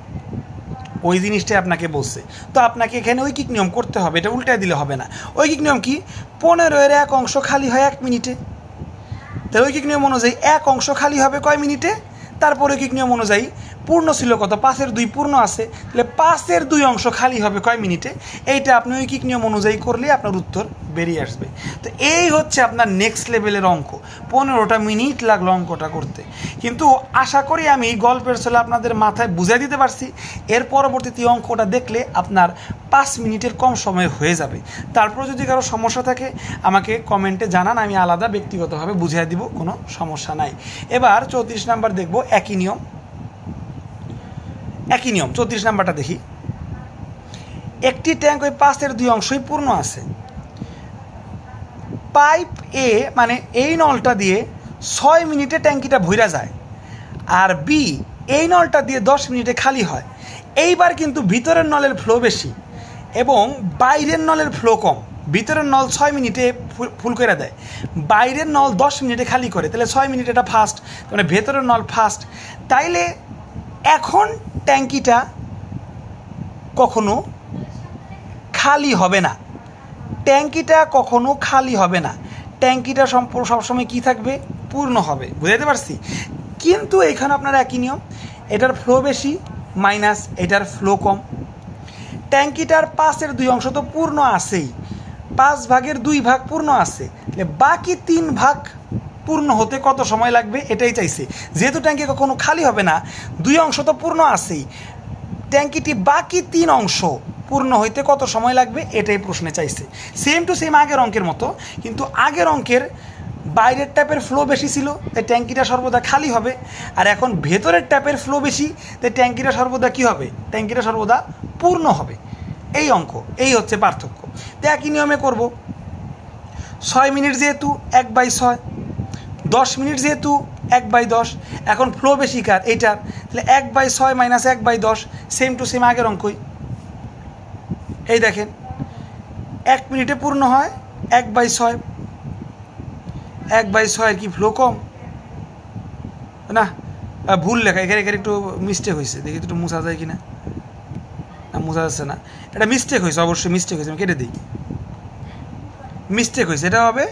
ওই জিনিসটাই আপনাকে বলছে। তো আপনাকে এখানে ঐকিক নিয়ম করতে হবে, এটা উল্টে দিলে হবে না। ঐকিক নিয়ম কি, 15-এর 1 অংশ খালি হয় 1 মিনিটে। তাহলে ঐকিক নিয়ম অনুযায়ী 1 অংশ খালি হবে কয় মিনিটে। তারপর ঐকিক নিয়ম অনুযায়ী পূর্ণ ছিল কত, 5-এর 2 পূর্ণ আছে, তাহলে 5-এর 2 অংশ খালি হবে কয় মিনিটে। এইটা আপনি ঐকিক নিয়ম অনুযায়ী করলে আপনার উত্তর বেরিয়ে আসবে। তো এই হচ্ছে আপনার নেক্সট লেভেলের অঙ্ক। 15টা মিনিট লাগলো অঙ্কটা করতে, কিন্তু আশা করি আমি গল্পের ছলে আপনাদের মাথায় বুঝিয়ে দিতে পারছি। এর পরবর্তীতে অঙ্কটা দেখলে আপনার 5 মিনিটের কম সময় হয়ে যাবে। তারপর যদি কারো সমস্যা থাকে আমাকে কমেন্টে জানান, আমি আলাদা ব্যক্তিগতভাবে বুঝিয়ে দিব, কোনো সমস্যা নাই। এবার 34 নাম্বার দেখব, একই নিয়ম 34 নাম্বারটা দেখি। একটি ট্যাঙ্ক ওই 5-এর 2 অংশই পূর্ণ আছে। পাইপ এ মানে এই নলটা দিয়ে 6 মিনিটে ট্যাঙ্কিটা ভইরা যায়, আর বি এই নলটা দিয়ে 10 মিনিটে খালি হয়। এইবার কিন্তু ভিতরের নলের ফ্লো বেশি এবং বাইরের নলের ফ্লো কম। ভিতরের নল 6 মিনিটে ফুল করে দেয়, বাইরের নল 10 মিনিটে খালি করে। তাহলে 6 মিনিট এটা ফাস্ট, মানে ভেতরের নল ফাস্ট। তাইলে এখন ট্যাঙ্কিটা কখনো খালি হবে না, ট্যাঙ্কিটা সবসময় কি থাকবে, পূর্ণ হবে। বুঝাতে পারছি? কিন্তু এখানে আপনার একই নিয়ম, এটার ফ্লো বেশি মাইনাস এটার ফ্লো কম। ট্যাঙ্কিটার 5-এর 2 অংশ তো পূর্ণ আছেই, 5 ভাগের 2 ভাগ পূর্ণ আছে, বাকি 3 ভাগ পূর্ণ হতে কত সময় লাগবে এটাই চাইছে। যেহেতু ট্যাঙ্কি কখনো খালি হবে না, 2 অংশ তো পূর্ণ আছেই, ট্যাঙ্কিটি বাকি 3 অংশ পূর্ণ হইতে কত সময় লাগবে এটাই প্রশ্নে চাইছে। সেম টু সেম আগের অঙ্কের মতো, কিন্তু আগের অঙ্কের বাইরের ট্যাপের ফ্লো বেশি ছিল তাই ট্যাঙ্কিটা সর্বদা খালি হবে, আর এখন ভেতরের ট্যাপের ফ্লো বেশি তাই ট্যাঙ্কিটা সর্বদা কি হবে, ট্যাঙ্কিটা সর্বদা পূর্ণ হবে। এই অঙ্ক, এই হচ্ছে পার্থক্য। তো একই নিয়মে করব। 6 মিনিট যেহেতু 1/6, 10 মিনিট যেহেতু 1/10। এখন ফ্লো বেশি কার, এইটার, তাহলে 1/6 মাইনাস 1/10, সেম টু সেম আগের অঙ্কই। এই দেখেন 1 মিনিটে পূর্ণ হয় 1/6, 1/6 কি ফ্লো কম না, ভুল লেখা, এখানে একটু মিস্টেক হয়েছে, দেখি একটু মুছা যায় কিনা, না মুছা যাচ্ছে না, এটা মিস্টেক হয়েছে, অবশ্যই মিস্টেক হয়েছে, আমি কেটে দিই, মিস্টেক হয়েছে, এটা হবে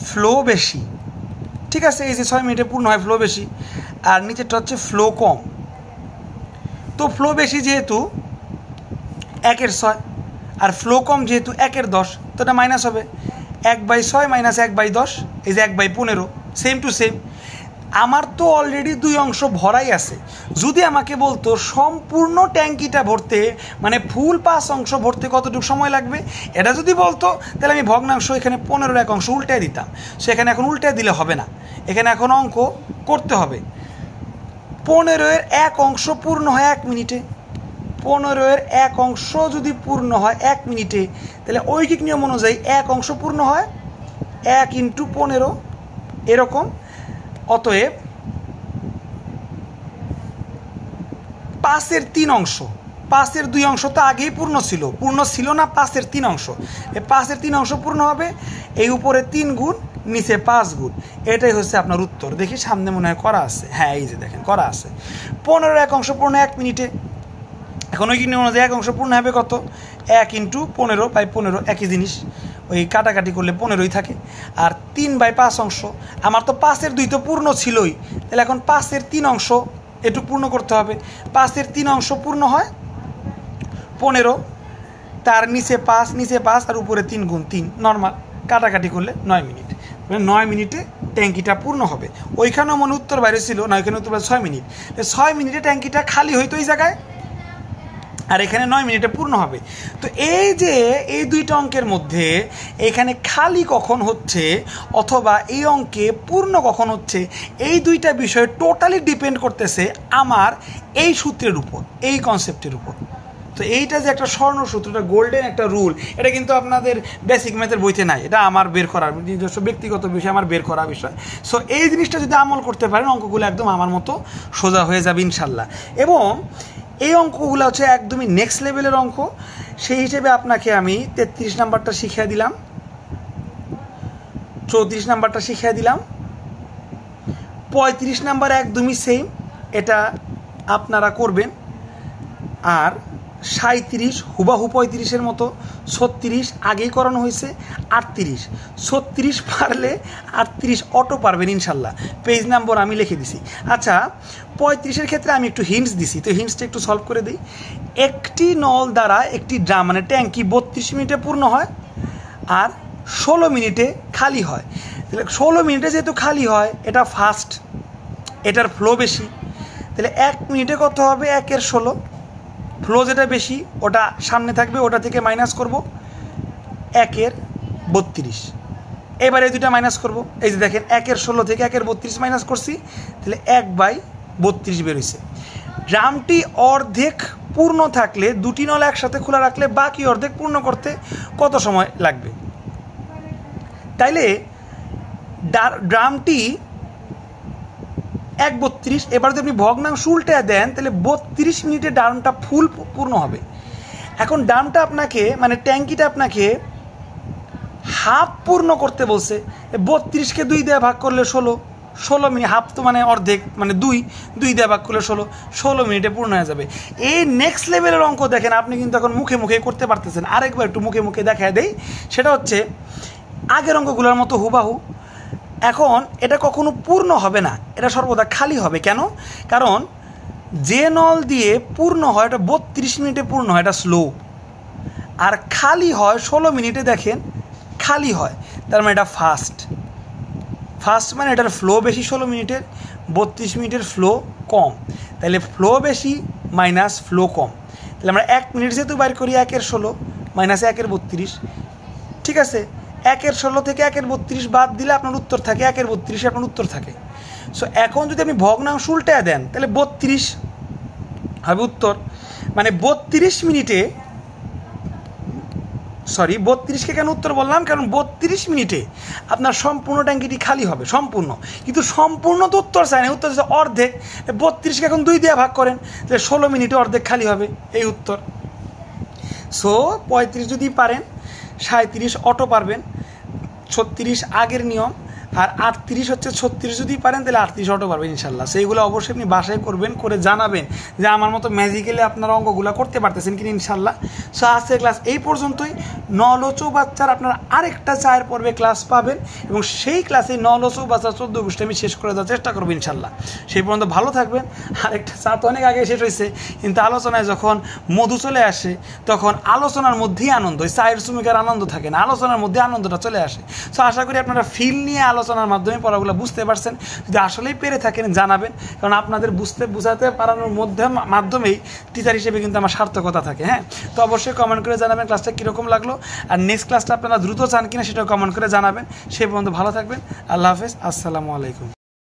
ফ্লো বেশি। ঠিক আছে, এই যে 6 মিনিটে পূর্ণ হয় ফ্লো বেশি, আর নিচেরটা হচ্ছে ফ্লো কম। তো ফ্লো বেশি যেহেতু 1/6 আর ফ্লো কম যেহেতু 1/10, তো এটা মাইনাস হবে 1/6 মাইনাস 1/10, এই যে 1/15, সেম টু সেম। আমার তো অলরেডি 2 অংশ ভরাই আছে। যদি আমাকে বলতো সম্পূর্ণ ট্যাঙ্কিটা ভরতে মানে ফুল 5 অংশ ভরতে কতটুকু সময় লাগবে, এটা যদি বলতো তাহলে আমি ভগ্নাংশ এখানে 15-এর 1 অংশ উল্টে দিতাম। সেখানে এখন উল্টে দিলে হবে না, এখানে এখন অঙ্ক করতে হবে। 15-এর 1 অংশ পূর্ণ হয় 1 মিনিটে, 15-এর 1 অংশ যদি পূর্ণ হয় 1 মিনিটে, তাহলে ঐকিক নিয়ম অনুযায়ী 1 অংশ পূর্ণ হয় 1 × 15 এরকম। অতএব 5-এর 3 অংশ, 5-এর 2 অংশ তো আগেই পূর্ণ ছিল না, 5-এর 3 অংশ, এই 5-এর 3 অংশ পূর্ণ হবে, এই উপরে 3 গুণ নিচে 5 গুণ, এটাই হচ্ছে আপনার উত্তর। দেখি সামনে মনে হয় করা আছে, হ্যাঁ এই যে দেখেন করা আছে। 15-এর 1 অংশ পূর্ণ 1 মিনিটে, এখন ওই কিনে অনুযায়ী 1 অংশ পূর্ণ হবে কত, 1 × 15/15, একই জিনিস, ওই কাটাকাটি করলে 15ই থাকে। আর 3/5 অংশ, আমার তো 5-এর 2 তো পূর্ণ ছিলই, তাহলে এখন 5-এর 3 অংশ একটু পূর্ণ করতে হবে। 5-এর 3 অংশ পূর্ণ হয় 15, তার নিচে 5 আর উপরে 3 গুণ 3, নর্মাল কাটাকাটি করলে 9 মিনিট, 9 মিনিটে ট্যাঙ্কিটা পূর্ণ হবে। ওইখানেও মনে উত্তর বাইরে ছিল না, ওইখানে উত্তর বাইরে 6 মিনিট, 6 মিনিটে ট্যাঙ্কিটা খালি হইতো এই জায়গায়, আর এখানে 9 মিনিটে পূর্ণ হবে। তো এই যে এই দুইটা অঙ্কের মধ্যে এখানে খালি কখন হচ্ছে অথবা এই অঙ্কে পূর্ণ কখন হচ্ছে, এই দুইটা বিষয় টোটালি ডিপেন্ড করতেছে আমার এই সূত্রের উপর, এই কনসেপ্টের উপর। তো এইটা যে একটা স্বর্ণ সূত্র, এটা গোল্ডেন একটা রুল, এটা কিন্তু আপনাদের বেসিক ম্যাথের বইতে নাই, এটা আমার বের করার নিজস্ব ব্যক্তিগত বিষয়, আমার বের করা বিষয়। সো এই জিনিসটা যদি আমল করতে পারেন অঙ্কগুলো একদম আমার মতো সোজা হয়ে যাবে ইনশাল্লাহ। এবং এই অঙ্কগুলো হচ্ছে একদমই নেক্সট লেভেলের অঙ্ক। সেই হিসেবে আপনাকে আমি 33 নাম্বারটা শিখিয়ে দিলাম, 34 নাম্বারটা শিখিয়ে দিলাম, 35 নাম্বার একদমই সেম, এটা আপনারা করবেন। আর 37 হুবাহু 35-এর মতো, 36 আগেই করানো হয়েছে, 38 36 পারলে 38 অটো পারবেন ইনশাল্লাহ। পেজ নাম্বার আমি লিখে দিছি। আচ্ছা 35-এর ক্ষেত্রে আমি একটু হিন্টস দিছি, তো হিন্টসটা একটু সলভ করে দিই। একটি নল দ্বারা একটি ড্রাম মানে ট্যাঙ্কি 32 মিনিটে পূর্ণ হয় আর 16 মিনিটে খালি হয়। তাহলে 16 মিনিটে যেহেতু খালি হয় এটা ফাস্ট, এটার ফ্লো বেশি, তাহলে 1 মিনিটে কত হবে, 1/16। ফ্লো যেটা বেশি ওটা সামনে থাকবে, ওটা থেকে মাইনাস করব 1/32। এবারে দুটা মাইনাস করব, এই যে দেখেন 1/16 থেকে 1/32 মাইনাস করছি, তাহলে 1/32 বেরোইছে। ড্রামটি অর্ধেক পূর্ণ থাকলে দুটি নল একসাথে খোলা রাখলে বাকি অর্ধেক পূর্ণ করতে কত সময় লাগবে? তাইলে ড্রামটি 1/32, এবার যদি আপনি ভগ্নাংশ উল্টে দেন তাহলে 32 মিনিটে ড্রামটা ফুল পূর্ণ হবে। এখন ড্রামটা আপনাকে মানে ট্যাঙ্কিটা আপনাকে হাফ পূর্ণ করতে বলছে, 32কে 2 দিয়ে ভাগ করলে 16 মিনিট, হাফ তো মানে অর্ধেক, মানে 2 দিয়ে ভাগ করলে 16 মিনিটে পূর্ণ হয়ে যাবে। এই নেক্সট লেভেলের অঙ্ক দেখেন আপনি কিন্তু এখন মুখে মুখে করতে পারতেছেন। আরেকবার একটু মুখে মুখে দেখায় দেই, সেটা হচ্ছে আগের অঙ্কগুলোর মতো হুবাহু। এখন এটা কখনো পূর্ণ হবে না, এটা সর্বদা খালি হবে। কেন? কারণ যে নল দিয়ে পূর্ণ হয় এটা 32 মিনিটে পূর্ণ হয়, এটা স্লো। আর খালি হয় 16 মিনিটে, দেখেন খালি হয়, তার মানে এটা ফাস্ট মানে এটার ফ্লো বেশি 16 মিনিটের, 32 মিনিটের ফ্লো কম। তাহলে ফ্লো বেশি মাইনাস ফ্লো কম, তাহলে আমরা 1 মিনিট যেহেতু বাইর করি 1/16 মাইনাস 1/32, ঠিক আছে। 1/16 থেকে 1/32 বাদ দিলে আপনার উত্তর থাকে 1/32, আপনার উত্তর থাকে। সো এখন যদি আপনি ভগ্নাংশ উল্টে দেন তাহলে 32 হবে উত্তর। মানে 32 মিনিটে, সরি 32কে কেন উত্তর বললাম, কারণ 32 মিনিটে আপনার সম্পূর্ণ ট্যাঙ্কিটি খালি হবে, সম্পূর্ণ। কিন্তু সম্পূর্ণ তো উত্তর চাই না, উত্তর হচ্ছে অর্ধেক। 32কে এখন 2 দিয়ে ভাগ করেন, তাহলে 16 মিনিটে অর্ধেক খালি হবে, এই উত্তর। সো 35 যদি পারেন, 37 অটো পারবেন, 36 আগের নিয়ম, আর 38 হচ্ছে 36 যদি পারেন তাহলে 38 অটো পারবেন ইনশাল্লাহ। সেইগুলো অবশ্যই আপনি বাসায় করবেন, করে জানাবেন যে আমার মতো ম্যাজিক্যালি আপনারা অঙ্কগুলো করতে পারতেছেন কিনা ইনশাল্লাহ। সো আজকের ক্লাস এই পর্যন্তই। নল ও চৌবাচ্চার আপনারা আরেকটা 4 পর্বে ক্লাস পাবেন এবং সেই ক্লাসে নল ও চৌবাচ্চার 14 পৃষ্ঠা আমি শেষ করে দেওয়ার চেষ্টা করবো ইনশাল্লাহ। সেই পর্যন্ত ভালো থাকবেন। আরেকটা চা তো অনেক আগে শেষ হয়েছে, কিন্তু আলোচনায় যখন মধু চলে আসে তখন আলোচনার মধ্যেই আনন্দ, ওই চায়ের চুমুকের আনন্দ থাকে না, আলোচনার মধ্যে আনন্দটা চলে আসে। সো আশা করি আপনারা ফিল নিয়ে আলোচনার মাধ্যমে পড়াগুলো বুঝতে পারছেন। যদি আসলেই পেরে থাকেন জানাবেন, কারণ আপনাদের বুঝাতে পারানোর মাধ্যমেই টিচার হিসেবে কিন্তু আমার সার্থকতা থাকে। হ্যাঁ, তো অবশ্যই কমেন্ট করে জানাবেন ক্লাসটা কীরকম লাগলো, আর নেক্সট ক্লাসটা আপনারা দ্রুত চান কিনা সেটাও কমেন্ট করে জানাবেন। সেই পর্যন্ত ভালো থাকবেন। আল্লাহ হাফেজ, আসসালামু আলাইকুম।